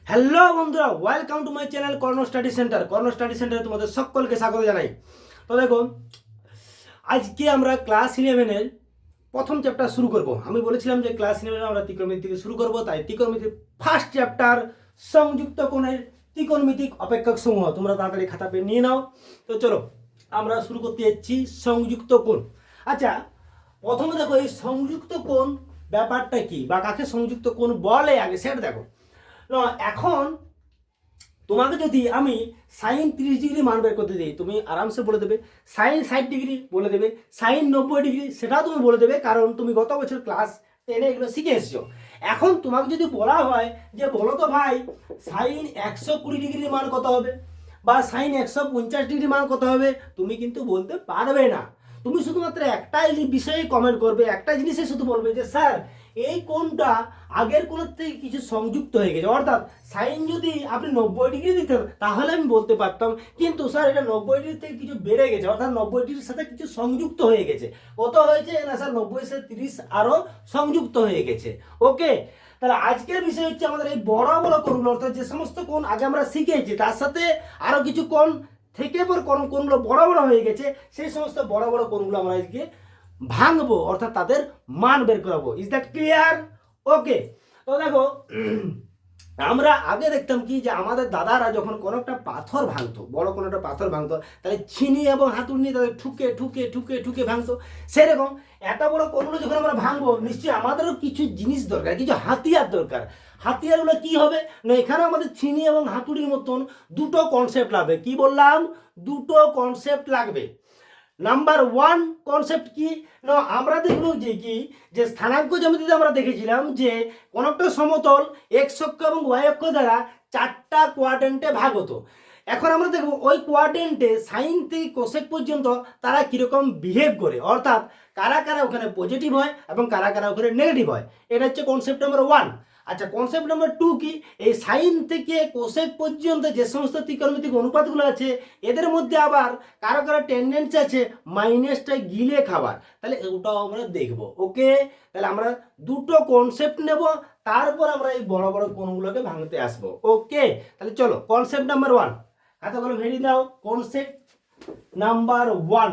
Hello বন্ধুরা, welcome to my channel Karna study centre. Karna study সেন্টারে তোমাদের সকলকে স্বাগত জানাই। তো দেখো, আজকে আমরা ক্লাস 11-এর প্রথম চ্যাপ্টার শুরু করব। আমি বলেছিলাম যে ক্লাস 11 আমরা ত্রিকোণমিতি থেকে শুরু করব, তাই ত্রিকোণমিতির ফার্স্ট চ্যাপ্টার সংযুক্ত কোণের ত্রিকোণমিতিক অপেক্ষক সমূহ। তোমরা তাড়াতাড়ি খাতা পেন নিয়ে নাও। তো চলো আমরা শুরু করতে যাচ্ছি সংযুক্ত কোণ। আচ্ছা, প্রথমে দেখো এই সংযুক্ত কোণ ব্যাপারটা কি বা কাকে সংযুক্ত কোণ বলে আগে সেটা দেখো। এখন তোমাকে যদি আমি সাইন 30 ডিগ্রি মান বের করতে দিই, তুমি আরামসে বলে দেবে সাইন 60 ডিগ্রি, বলে দেবে সাইন 90 ডিগ্রি, সেটাও তুমি বলে দেবে, কারণ তুমি গত বছর ক্লাস 10-এ এগুলো শিখে এসেছো। এখন তোমাকে যদি বলা হয় যে বলো তো ভাই সাইন 120 ডিগ্রির মান কত হবে বা সাইন 150 ডিগ্রি মান কত হবে, তুমি কিন্তু বলতে পারবে না। তুমি শুধুমাত্র একটাই বিষয়ে কমেন্ট করবে, একটা জিনিসে শুধু বলবে যে স্যার এই কোণটা আগের কোণের থেকে কিছু সংযুক্ত হয়ে গেছে, অর্থাৎ সাইন যদি আপনি 90 ডিগ্রি দিতেন তাহলে আমি বলতে পারতাম, কিন্তু স্যার এটা 90 ডিগ্রি থেকে কিছু বেড়ে গেছে, অর্থাৎ 90 ডিগ্রির সাথে কিছু সংযুক্ত হয়ে গেছে। কত হয়েছে না স্যার 90 से 30 আরও সংযুক্ত হয়ে গেছে। ওকে, তাহলে আজকের বিষয় হচ্ছে আমাদের এই বড় বড় কোণগুলো, অর্থাৎ যে সমস্ত কোণ আগে আমরা শিখেছি তার সাথে আরও কিছু কোণ থেকে পর কোণগুলো বড় বড় হয়ে গেছে, সেই সমস্ত বড় বড় কোণগুলো আমরা আজকে ভাঙবো, অর্থাৎ তাদের মান বের করাবো। Is that clear? ওকে, তো দেখো আমরা আগে দেখতাম কি যে আমাদের দাদারা যখন কোনো একটা পাথর ভাঙতো, বড় কোনো একটা পাথর ভাঙতো, তাহলে ছিনি এবং হাতুড়ি নিয়ে তাদের ঠুকে ঠুকে ঠুকে ঠুকে ভাঙতো। সেরকম এত বড় কোণগুলো যখন আমরা ভাঙবো, নিশ্চয়ই আমাদেরও কিছু জিনিস দরকার, কিছু হাতিয়ার দরকার। হাতিয়ারগুলো কি হবে না, এখানে আমাদের ছিনি এবং হাতুড়ির মতন দুটো কনসেপ্ট লাগবে। কি বললাম? দুটো কনসেপ্ট লাগবে। নাম্বার ওয়ান কনসেপ্ট কি না, আমরা দেখব যে কি যে স্থানাঙ্ক জ্যামিতিতে আমরা দেখেছিলাম যে কোন একটা সমতল এক্স অক্ষ এবং ওয়াই অক্ষ দ্বারা 4টা কোয়াড্রেন্টে ভাগ হতো। এখন আমরা দেখব ওই কোয়াড্রেন্টে সাইন থেকে কোসেক পর্যন্ত তারা কিরকম বিহেভ করে, অর্থাৎ কারা কারা ওখানে পজিটিভ হয় এবং কারা কারা ওখানে নেগেটিভ হয়। এটা হচ্ছে কনসেপ্ট নাম্বার ওয়ান। আচ্ছা, কনসেপ্ট নাম্বার টু কি, এই সাইন থেকে কোসেক পর্যন্ত যে সমস্ত ত্রিকোণমিতিক অনুপাতগুলো আছে এদের মধ্যে আবার কারো কারো টেন্ডেন্সি আছে মাইনাসটা গিলে খাবার, তাহলে ওটাও আমরা দেখব। ওকে, তাহলে আমরা দুটো কনসেপ্ট নেব, তারপর আমরা এই বড় বড় কোণগুলোকে ভাঙতে আসবো। ওকে, তাহলে চলো কনসেপ্ট নাম্বার ওয়ান, খাতাগুলো ভেঙে দাও। কনসেপ্ট নাম্বার ওয়ান,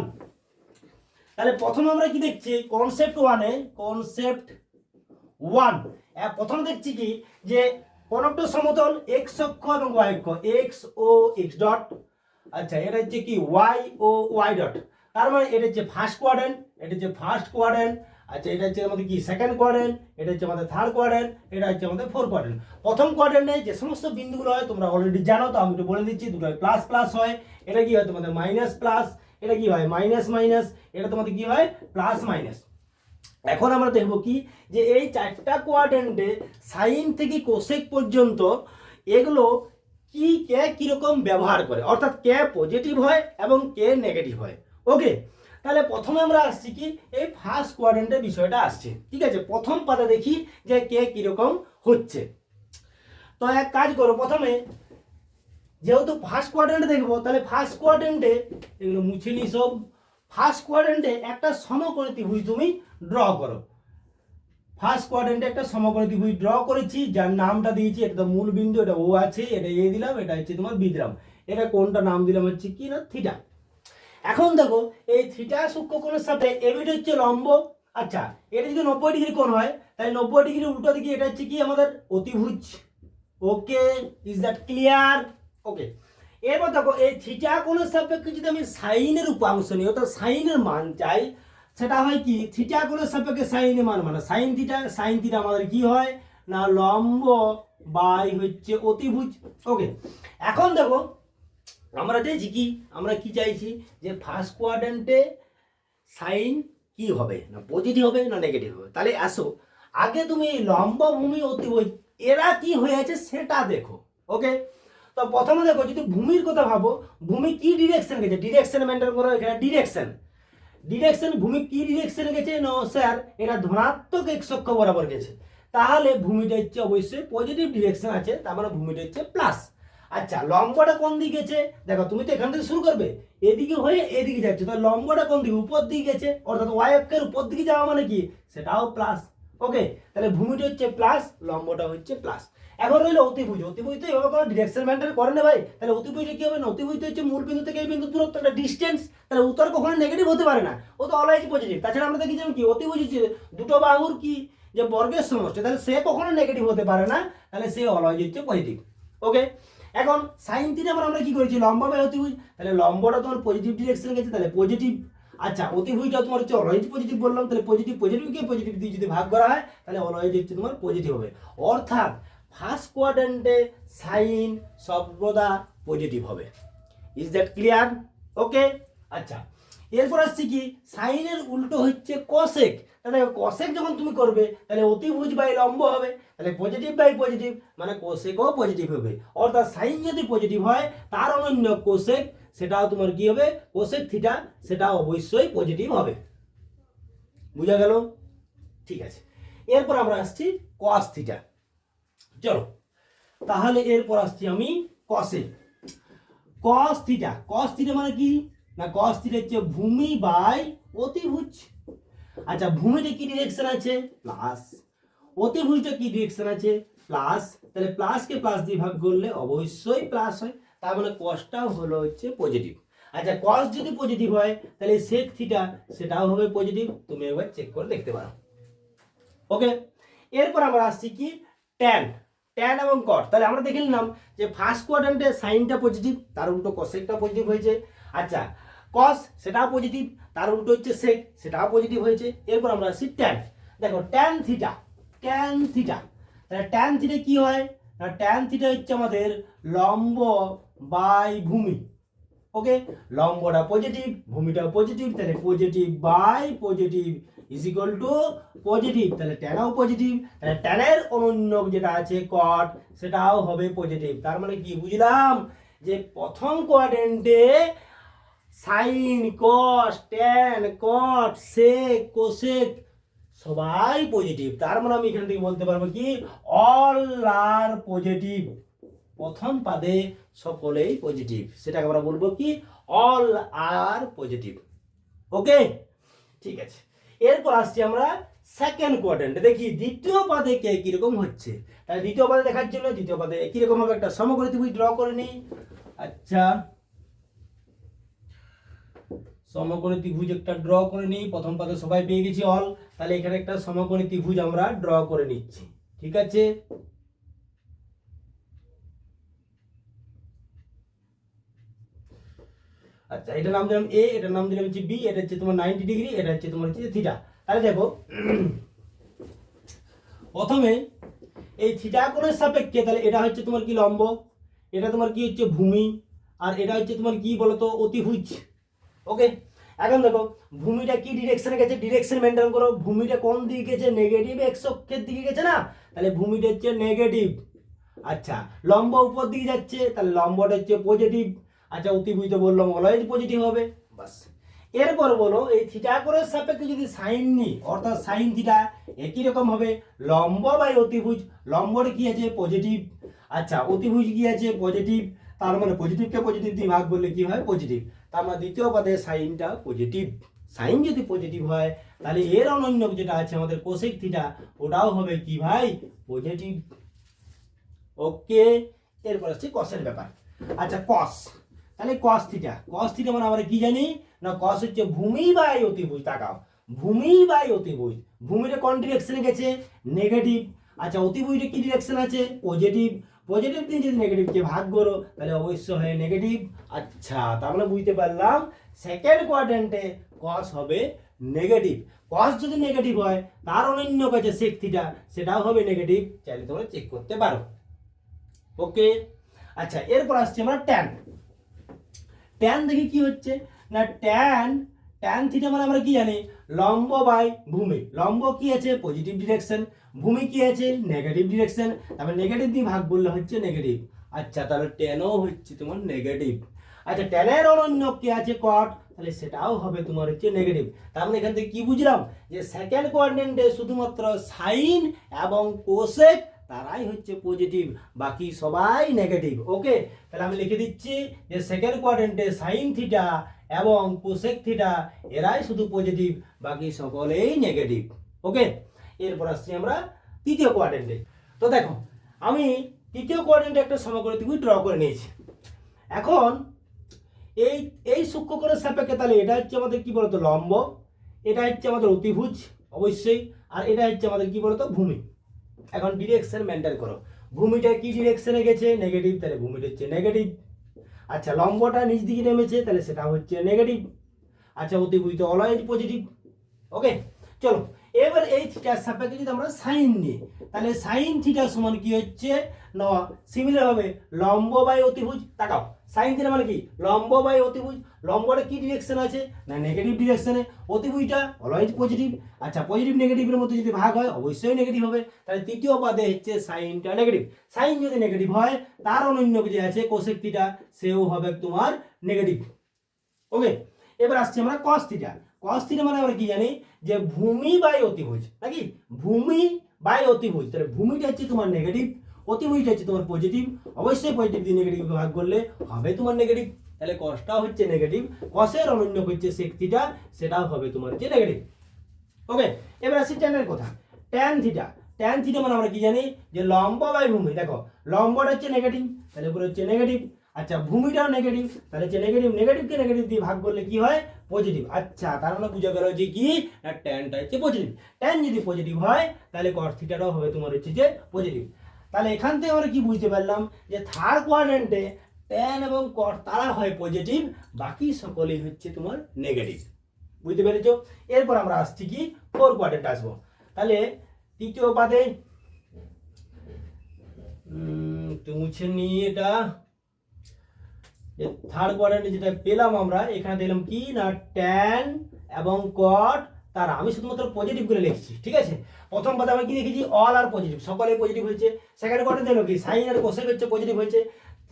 তাহলে প্রথমে আমরা কি দেখছি কনসেপ্ট ওয়ানে, কনসেপ্ট ওয়ান প্রথম দেখছি কি যে কোন একটা সমতল এক্স অক্ষ এবং ওয়াই অক্ষ, এক্স ও এক্স ডট, আচ্ছা এটা হচ্ছে কি ওয়াই ও ওয়াই ডট, তার মানে এটা হচ্ছে ফার্স্ট কোয়াড্রেন্ট, এটা হচ্ছে ফার্স্ট কোয়াড্রেন্ট, আচ্ছা এটা হচ্ছে আমাদের কি সেকেন্ড কোয়াড্রেন্ট, এটা হচ্ছে আমাদের থার্ড কোয়াড্রেন্ট, এটা হচ্ছে আমাদের ফোর্থ কোয়াড্রেন্ট। প্রথম কোয়াড্রেন্টে যে সমস্ত বিন্দুগুলো হয় তোমরা অলরেডি জানো, তো আমি একটু বলে দিচ্ছি। দুটো প্লাস প্লাস হয়, এটা কি হয় তোমাদের মাইনাস প্লাস, এটা কি হয় মাইনাস মাইনাস, এটা তোমাদের কি হয় প্লাস মাইনাস। এখন আমরা দেখব কি যে এই 4টা কোয়াড্রেন্টে সাইন থেকে কোসেক পর্যন্ত এগুলো কি কে কিরকম ব্যবহার করে, অর্থাৎ কে পজিটিভ হয় এবং কে নেগেটিভ হয়। ওকে, তাহলে প্রথমে আমরা আসছি কি এই ফার্স্ট কোয়াড্রেন্টের বিষয়টা আসছে। ঠিক আছে, প্রথম পাতা দেখি যে কে কিরকম হচ্ছে। তো এক কাজ করো, প্রথমে যেহেতু ফার্স্ট কোয়াড্রেন্টে দেখবো, তাহলে ফার্স্ট কোয়াড্রেন্টে এগুলো মুছে নি সব। ফার্স্ট কোয়াড্রেন্টে একটা সমকোণী ত্রিভুজ তুমি ড্র করো। ফার্স্ট কোয়াড্রেন্টে একটা সমকোণী ত্রিভুজ ড্র করেছি, যার নামটা দিয়েছি, এটা তো মূল বিন্দু, এটা ও আছে, এটা এ দিলাম, এটা হচ্ছে তোমার বি দিলাম, এটা কোনটা নাম দিলাম হচ্ছে কি না থিটা। এখন দেখো এই থিটা সূক্ষ্মকোণের সাথে এবিটা হচ্ছে লম্ব। আচ্ছা, এটা যদি 90 ডিগ্রি কোণ হয় তাহলে 90 ডিগ্রি উল্টো দিকে এটা হচ্ছে কি আমাদের অতিভুজ। ওকে, ইজ দ্যাট ক্লিয়ার? ওকে, এবার দেখো এই থিটা কোণের সাপেক্ষে যদি আমি সাইনের উপাংশ নিই, অর্থাৎ সাইনের মান চাই, সেটা হয় কি থিটা কোণের সাপেক্ষে সাইনের মান মানে সাইন থিটা। সাইন থিটা আমাদের কি হয় না লম্ব বাই হচ্ছে অতিভুজ। ওকে, এখন দেখো আমরা চাইছি কি, আমরা কি চাইছি যে ফার্স্ট কোয়াড্রেন্টে সাইন কি হবে না পজিটিভ হবে না নেগেটিভ হবে। তাহলে আসো আগে তুমি লম্ব ভূমি অতিভুজ এরা কি হয়ে আছে সেটা দেখো। ওকে, তো প্রথমে দেখো যদি ভূমির কথা ভাবো, ভূমি কি ডিরেকশন গেছে, ডিরেকশন মেনটেন করো। এখানে ডিরেকশন ডিরেকশন ভূমি কি ডিরেকশনে গেছে না স্যার এটা ধনাত্মক এক্স অক্ষ বরাবর গেছে, তাহলে ভূমিটা হচ্ছে অবশ্যই পজিটিভ ডিরেকশন আছে, তার মানে ভূমিটা হচ্ছে প্লাস। আচ্ছা, লম্বটা কোন দিকে গেছে, দেখো তুমি তো এখান থেকে শুরু করবে, এদিকে হয়ে এদিকে যাচ্ছে, তো লম্বটা কোন দিকে উপর দিকে গেছে, অর্থাৎ ওয়াই অক্ষের উপর দিকে যাওয়া মানে কি সেটাও প্লাস। ওকে, তাহলে ভূমিটা হচ্ছে প্লাস, লম্বটা হচ্ছে প্লাস। এখন রইল অতিভুজ। অতিভুজ তো এভাবে কোনো ডিরেকশন মেনটেন করে না ভাই, তাহলে অতিভুজে কি হবে না, অতিভুজ হচ্ছে মূল বিন্দু থেকে এই বিন্দু দূরত্ব, একটা ডিস্টেন্স, তাহলে উত্তর কখনো নেগেটিভ হতে পারে না, ও তো অলওয়েজ পজিটিভ। তাছাড়া আমরা দেখেছিলাম কি অতিভুজ হচ্ছে দুটো বাহুর কি যে বর্গের সমষ্টি, তাহলে সে কখনো নেগেটিভ হতে পারে না, তাহলে সে অলওয়েজ হচ্ছে পজিটিভ। ওকে, এখন সাইন থিটা আমরা কি করেছি, লম্ব বাই অতিভুজ, তাহলে লম্বটা তোমার পজিটিভ ডিরেকশনে গেছে, তাহলে পজিটিভ। আচ্ছা, অতিভুজটা তোমার হচ্ছে অলওয়েজ পজিটিভ বললাম, তাহলে পজিটিভকে পজিটিভ দিয়ে যদি ভাগ করা হয় তাহলে অলওয়েজ হচ্ছে তোমার পজিটিভ হবে। অর্থাৎ ফার্স্ট কোয়াড্রেন্টে সাইন সর্বদা পজিটিভ হবে। Is that clear? ওকে, আচ্ছা, এরপর আসছে কি সাইনের উল্টো হচ্ছে কোসেক। তাহলে কোসেক যখন তুমি করবে তাহলে অতিভুজ বাই লম্ব হবে, তাহলে পজিটিভ বাই পজিটিভ মানে কোসেকও পজিটিভ হবে। অর্থাৎ সাইন যদি পজিটিভ হয় তার অনন্য কোসেক, সেটাও তোমার কি হবে, কোসেক থিটা, সেটা অবশ্যই পজিটিভ হবে। বুঝা গেল? ঠিক আছে, এরপর আমরা আসছি কস থিটা। চলো তাহলে এরপর আসছি আমি কসে। কস থিটা, কস থিটা মানে কি না, কস থিটা হচ্ছে ভূমি বাই অতিভুজ। আচ্ছা, ভূমিতে কি ডিরেকশন আছে, প্লাস, অতিভুজটা কি ডিরেকশন আছে, প্লাস, তাহলে প্লাসকে প্লাস দিয়ে ভাগ করলে অবশ্যই প্লাস হয়, তার মানে কসটাও হলো হচ্ছে পজিটিভ। আচ্ছা, কস যদি পজিটিভ হয় তাহলে সেক থিটা সেটাও হবে পজিটিভ, তুমি একবার চেক করে দেখতে পারো। ওকে, এরপর আমরা আসছি কি ট্যান। ট্যান এবং কট, তাহলে আমরা দেখে নিলাম যে ফার্স্ট কোয়াড্রেন্টে সাইনটা পজিটিভ, তার উল্টো কসেকটা পজিটিভ হয়েছে। আচ্ছা, কস সেটাও পজিটিভ, তার উল্টো হচ্ছে সেক, সেটাও পজিটিভ হয়েছে। এরপর আমরা আসছি ট্যান। দেখো ট্যান থিটা, ট্যান থিটা, তাহলে ট্যান থিটা কি হয় না, ট্যান থিটা হচ্ছে আমাদের লম্ব বাই ভূমি। ওকে, লম্বটা পজিটিভ, ভূমিটা পজিটিভ, তাহলে positive by positive is equal to positive, তাহলে ট্যানও পজিটিভ, তাহলে ট্যানের অনন্য যেটা আছে কট সেটাও হবে পজিটিভ। তার মানে কি বুঝলাম, যে প্রথম কোয়াড্রেন্টে sign, cos, tan, cot, sec, cosec সবাই পজিটিভ। তার মানে আমি এখান থেকে বলতে পারবো কি অল আর পজিটিভ, প্রথম পাদে সকলেই পজিটিভ, সেটাকে আমরা বলবো কি অল আর পজিটিভ। ওকে, ঠিক আছে, এরপর আসছি আমরা সেকেন্ড কোয়াড্রেন্টে, দেখি দ্বিতীয় পাদে কে কিরকম হচ্ছে। তাহলে দ্বিতীয় পাদে দেখার জন্য দ্বিতীয় পাদে কিরকম হবে একটা সমকোণী ত্রিভুজ ড্র করে নিই। আচ্ছা, সমকোণী ত্রিভুজ একটা ড্র করে নিই। প্রথম পাদে সবাই পেয়ে গেছি অল, তাহলে এখানে একটা সমকোণী ত্রিভুজ আমরা ড্র করে নিচ্ছি। ঠিক আছে, আচ্ছা, এটার নাম দিলাম এ, এটার নাম দিলাম হচ্ছে বি, এটা হচ্ছে তোমার 90 ডিগ্রি, এটা হচ্ছে তোমার হচ্ছে থিটা। তাহলে দেখো প্রথমে এই থিটা কোণের সাপেক্ষে, তাহলে এটা হচ্ছে তোমার কি লম্ব, এটা তোমার কি হচ্ছে ভূমি, আর এটা হচ্ছে তোমার কি বলতো অতিভুজ। ওকে, এখন দেখো ভূমিটা কি ডিরেকশনে গেছে, ডিরেকশন মেনটেন করো। ভূমিটা কোন দিকে গেছে, নেগেটিভ এক্স অক্ষের দিকে গেছে না, তাহলে ভূমিটা হচ্ছে নেগেটিভ। আচ্ছা, লম্ব উপর দিকে যাচ্ছে, তাহলে লম্বটা হচ্ছে পজিটিভ। আচ্ছা, অতিভুজ তো বললাম অলওয়েজ পজিটিভ হবে, বাস। এরপর বলো এই থিটা কোণের সাপেক্ষে যদি সাইন নিই, অর্থাৎ সাইন থিটা একই রকম হবে লম্ব বাই অতিভুজ। লম্বটা কি আছে পজিটিভ, আচ্ছা অতিভুজ কি আছে পজিটিভ, তার মানে পজিটিভকে পজিটিভ দিয়ে ভাগ করলে কি হয় পজিটিভ, তার মানে দ্বিতীয় পদে সাইনটা পজিটিভ। সাইন যদি পজিটিভ হয় তাহলে এর অনন্য যেটা আছে আমাদের কোসেক থিটা, ওটাও হবে কি ভাই পজিটিভ। ওকে, এরপর আসছে কসের ব্যাপার। আচ্ছা, কস, তাহলে কস থিটা, কস থিটা মানে আমরা কি জানি না, কস হচ্ছে ভূমি বাই অতিভুজ। তাকাও, ভূমি বাই অতিভুজ, ভূমিটা কোন ডিরেকশনে গেছে নেগেটিভ। আচ্ছা, অতিভুজটা কি ডিরেকশন আছে পজিটিভ, পজিটিভ দিয়ে যদি নেগেটিভকে ভাগ করো তাহলে অবশ্যই হয় নেগেটিভ। আচ্ছা, তাহলে বুঝতে পারলাম সেকেন্ড কোয়াড্রেন্টে কস হবে নেগেটিভ। কস যদি নেগেটিভ হয় তার অনন্য কাছে সেক থিটা সেটাও হবে নেগেটিভ, চাইলে তোমরা চেক করতে পারো। ওকে, আচ্ছা, এরপর আসছে আমরা ট্যান। ট্যান দেখি কি হচ্ছে না, ট্যান, ট্যান থিটা মানে আমরা কি জানি লম্ব বাই ভূমি। লম্ব কি আছে পজিটিভ ডিরেকশন, ভূমি কি আছে নেগেটিভ ডিরেকশন, তারপরে নেগেটিভ দিয়ে ভাগ করলে হচ্ছে নেগেটিভ। আচ্ছা, তাহলে ট্যানও হচ্ছে তোমার নেগেটিভ। আচ্ছা, ট্যানের অনন্য কি আছে কট, তাহলে সেটাও হবে তোমার হচ্ছে নেগেটিভ। তার মানে এখান থেকে কি বুঝলাম যে সেকেন্ড কোয়াড্রেন্টে শুধুমাত্র সাইন এবং কোসেক তারাই হচ্ছে পজিটিভ, বাকি সবাই নেগেটিভ। ওকে, তাহলে আমি লিখে দিচ্ছি যে সেকেন্ড কোয়াড্রেন্টে সাইন থিটা এবং কোসেক থিটা এরাই শুধু পজিটিভ, বাকি সকলেই নেগেটিভ। ওকে, এরপর আসছি আমরা তৃতীয় কোয়াড্রেন্টে। তো দেখো আমি তৃতীয় কোয়াড্রেন্টে একটা সমকোণী ত্রিভুজ ড্র করে নিয়েছি। এখন এই এই সূক্ষ্মকোণের সাপেক্ষে তাহলে এটা হচ্ছে আমাদের কি বলতো লম্ব, এটা হচ্ছে আমাদের অতিভুজ অবশ্যই, আর এটা হচ্ছে আমাদের কি বলতো ভূমি। এখন ডিরেকশন মেনটেন করো, ভূমিটা কি ডিরেকশনে গেছে নেগেটিভ, তাহলে ভূমিটা হচ্ছে নেগেটিভ। আচ্ছা লম্বটা নিচ দিকে নেমেছে তাহলে সেটা হচ্ছে নেগেটিভ। আচ্ছা অতিভুজ তো অলওয়েজ পজিটিভ। ওকে চলো এবার এই থিটার সাপেক্ষে যদি আমরা সাইন নিই তাহলে সাইন থিটা সমান কি হচ্ছে না সিমিলার ভাবে লম্ব বাই অতিভুজ। তাকাও সাইন থিটা মানে কি লম্ব বাই অতিভুজ, লম্বটা কি ডিরেকশন আছে না নেগেটিভ ডিরেকশনে, অতিভুজটা অলওয়েজ পজিটিভ। আচ্ছা পজিটিভ নেগেটিভের মধ্যে যদি ভাগ হয় অবশ্যই নেগেটিভ হবে, তাহলে তৃতীয় পদে হচ্ছে সাইনটা নেগেটিভ। সাইন যদি নেগেটিভ হয় তার অনন্য যে আছে কোসেক থিটা সেও হবে তোমার নেগেটিভ। ওকে এবার আসছে আমরা কস থিটা। কস থিটা মানে আমরা কি জানি যে ভূমি বাই অতিভুজ নাকি, ভূমি বাই অতিভুজ, তাহলে ভূমিটা হচ্ছে তোমার নেগেটিভ, অতিভুজটা হচ্ছে তোমার পজিটিভ, অবশ্যই পজিটিভ দিয়ে নেগেটিভ ভাগ করলে হবে তোমার নেগেটিভ, তাহলে কসটা হচ্ছে নেগেটিভ, কসের অনন্য হচ্ছে সেক থিটা সেটাও হবে তোমার হচ্ছে নেগেটিভ। ওকে এবার আসছি ট্যানের কথা। ট্যান থিটা, ট্যান থিটা মানে আমরা কি জানি যে লম্ব বাই ভূমি, দেখো লম্বটা হচ্ছে নেগেটিভ তাহলে উপরে হচ্ছে নেগেটিভ, আচ্ছা ভূমিটাও নেগেটিভ তাহলে হচ্ছে নেগেটিভ, নেগেটিভকে নেগেটিভ দিয়ে ভাগ করলে কি হয় পজিটিভ। আচ্ছা তার মানে বুঝা গেল যে কি না ট্যানটা হচ্ছে পজিটিভ, ট্যান যদি পজিটিভ হয় তাহলে কস থিটাটাও হবে তোমার হচ্ছে যে পজিটিভ। তাহলে এখান থেকে আমরা কি বুঝতে পারলাম যে থার্ড কোয়াড্রেন্টে ট্যান এবং কট তারা হয় পজিটিভ, বাকি সকলেই হচ্ছে তোমার নেগেটিভ। বুঝতে পেরেছো? এরপর আমরা আসছি কি ফোর কোয়াড্রেন্ট আসবো। তাহলে তৃতীয় পাদে একটু মুছে নিয়ে এটা থার্ড কোয়াড্রেন্টে যেটা পেলাম আমরা এখানে দিলাম কি না ট্যান এবং কট তারা, আমি শুধুমাত্র পজিটিভ করে লিখছি ঠিক আছে। প্রথম পাদে আমরা কি লিখেছি অল আর পজিটিভ, সকলেই পজিটিভ হয়েছে। সেকেন্ড কোয়াড্রেন্টে দিলাম কি সাইন আর কোসেক হচ্ছে পজিটিভ হয়েছে।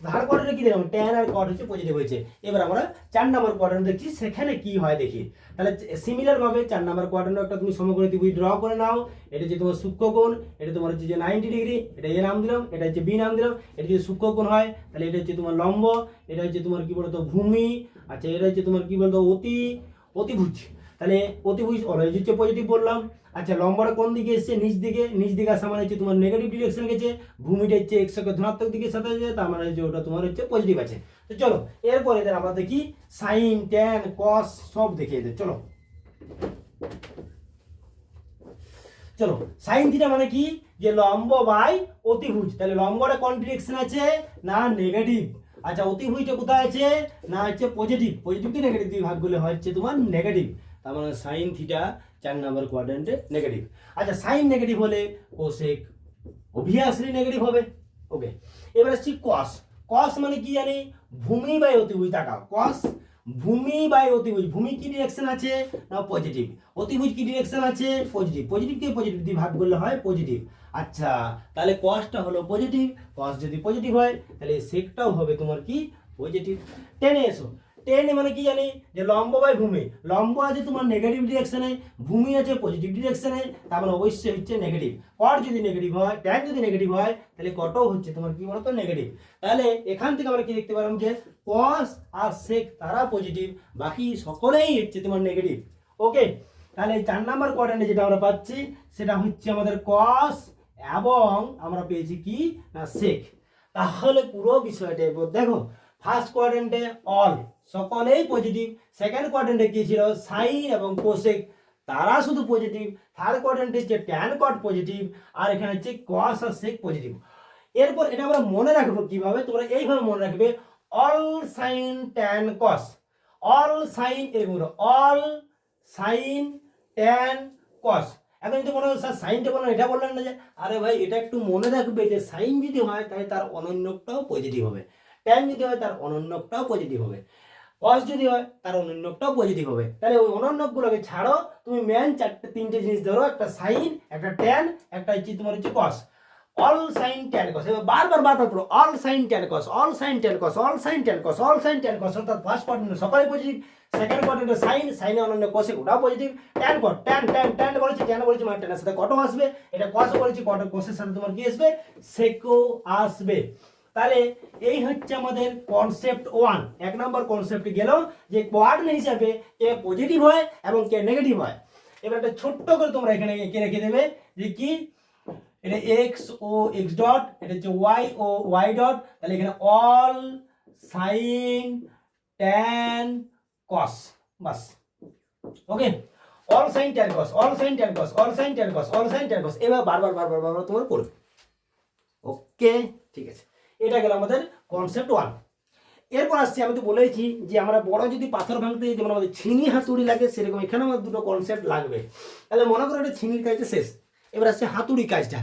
থার্ড কোয়াড্রেন্টে কি দিলাম ট্যান আর কট হচ্ছে পজিটিভ হয়েছে। এবার আমরা 4 নম্বর কোয়াড্রেন্ট দেখছি সেখানে কি হয় দেখি। তাহলে সিমিলার ভাবে 4 নম্বর কোয়াড্রেন্টে একটা তুমি সমকোণী ত্রিভুজ ড্র করে নাও। এটা হচ্ছে তোমার সূক্ষ্মকোণ, এটা তোমার হচ্ছে যে 90 ডিগ্রি, এটা এ নাম দিলাম, এটা হচ্ছে বি নাম দিলাম। এটা যদি সূক্ষ্মকোণ হয় তাহলে এটা হচ্ছে তোমার লম্ব, এটা হচ্ছে তোমার কি বলতো ভূমি, আচ্ছা এটা হচ্ছে তোমার কি বলতো অতিভুজ, তাহলে অতিভুজ অলওয়েজ হচ্ছে পজিটিভ বললাম। আচ্ছা লম্বটা কোন দিকে এসছে নিচ দিকে, নিচ দিকে আসা মানে হচ্ছে তোমার নেগেটিভ ডিরেকশন গেছে, ভূমিটা হচ্ছে এক্স অক্ষের ধনাত্মক দিকের সাথে আছে তার মানে হচ্ছে ওটা তোমার হচ্ছে পজিটিভ আছে। তো চলো এরপর এদের আমরা দেখি সাইন ট্যান কস সব দেখে এদের চলো। চলো সাইন থিটা মানে কি যে লম্ব বাই অতিভুজ, তাহলে লম্বটা কোন ডিরেকশন আছে না নেগেটিভ, আচ্ছা অতিভুজটা কোথায় আছে না হচ্ছে পজিটিভ, পজিটিভকে নেগেটিভ দিয়ে ভাগ করলে হচ্ছে তোমার নেগেটিভ, তার মানে সাইন থিটা 4 নম্বর কোয়াড্রেন্টে নেগেটিভ। আচ্ছা সাইন নেগেটিভ হলে কোসেক অবভিয়াসলি নেগেটিভ হবে। ওকে এবার আসছি কস। কস মানে কি জানি ভূমি বাই অতিভুজ, তাকাও কস ভূমি বাই অতিভুজ, ভূমি কি ডিরেকশন আছে না পজিটিভ, অতিভুজ কি ডিরেকশন আছে পজিটিভ, পজিটিভকে পজিটিভ দিয়ে ভাগ করলে হয় পজিটিভ। আচ্ছা তাহলে কসটা হলো পজিটিভ, কস যদি পজিটিভ হয় তাহলে সেকটাও হবে তোমার কি পজিটিভ। টেনে এসো, টেন মানে কি জানি যে লম্ব বাই ভূমি, লম্ব আছে তোমার নেগেটিভ ডিরেকশনে, ভূমি আছে পজিটিভ ডিরেকশনে, তার মানে অবশ্যই হচ্ছে নেগেটিভ। কট যদি নেগেটিভ হয় ট্যান যদি নেগেটিভ হয় তাহলে কটও হচ্ছে তোমার কি বলতো নেগেটিভ। তাহলে এখান থেকে আমরা কি দেখতে পারলাম যে কস আর সেক তারা পজিটিভ, বাকি সকলেই হচ্ছে তোমার নেগেটিভ। ওকে তাহলে 4 নম্বর কোয়াড্রেন্টে যেটা আমরা পাচ্ছি সেটা হচ্ছে আমাদের কস এবং আমরা পেয়েছি কি না সেক। তাহলে পুরো বিষয়টা এবার দেখো ফার্স্ট কোয়াড্রেন্টে অল সকলেই পজিটিভ, সেকেন্ড কোয়াড্রেন্টে কি ছিল সাইন এবং কোসেক তারা শুধু পজিটিভ, থার্ড কোয়াড্রেন্টে হচ্ছে ট্যান কট পজিটিভ, আর এখানে হচ্ছে কস আর সেক পজিটিভ। এরপর এটা আমরা মনে রাখবো কিভাবে, তোমরা এইভাবে মনে রাখবে all sine tan cos, all sine এরকম অল সাইন ট্যান কস। এখন যদি মনে হয় স্যার সাইনটা বললেন এটা বললেন না যে আরে ভাই এটা একটু মনে রাখবে যে সাইন যদি হয় তাহলে তার অনন্যকটাও পজিটিভ হবে, ট্যান যদি হয় তার অনন্যকটাও পজিটিভ হবে, কস যদি হয় তার অনন্যকটাও পজিটিভ হবে। তাহলে ওই অনন্যকগুলোকে ছাড়ো, তুমি মেন 3টে জিনিস ধরো, একটা সাইন একটা ট্যান একটা হচ্ছে তোমার হচ্ছে কস। অল সাইন ট্যান কস, এবার বারবার পড়ো all sine tan cos, all sine tan cos, all sine tan cos, all sine tan কস, অর্থাৎ ফার্স্ট কোয়াড্রেন্টে সকলেই পজিটিভ, সেকেন্ড কোয়াড্রেন্টে সাইন, সাইনে অনন্য কোসে ওটাও পজিটিভ, ট্যান কট ট্যান বলেছি, ট্যান বলেছি মানে ট্যানের সাথে কটও আসবে, এটা কসও বলেছি কট কোসের সাথে তোমার কি আসবে সেকও আসবে। তাহলে এই হচ্ছে আমাদের কনসেপ্ট 1, 1 নম্বর কনসেপ্ট গেল যে কোয়াড্রেন্ট হিসাবে কে পজিটিভ হয় এবং কে নেগেটিভ হয়। এবার একটা ছোট্ট করে তোমরা এখানে এঁকে রেখে দেবে যে কি এটা এক্স ও এক্স ডট, এটা হচ্ছে ওয়াই ও ওয়াই ডট। তাহলে এখানে অল সাইন ট্যান কস, বাস। Okay, all sine tan cos, all sine tan cos, all sine tan cos, all sine tan cos, এবার বারবার বারবার বারবার তোমার পড়বে। ওকে, ঠিক আছে, এটা গেল আমাদের কনসেপ্ট 1। এরপর আসছি, আমি তো বলেছি যে আমরা বড় যদি পাথর ভাঙতে যেমন আমাদের ছিনি হাতুড়ি লাগে, সেরকম এখানে আমার দুটো কনসেপ্ট লাগবে। তাহলে মনে করো এটা ছিনির কাজটা শেষ, এবার আসছে হাতুড়ি কাজটা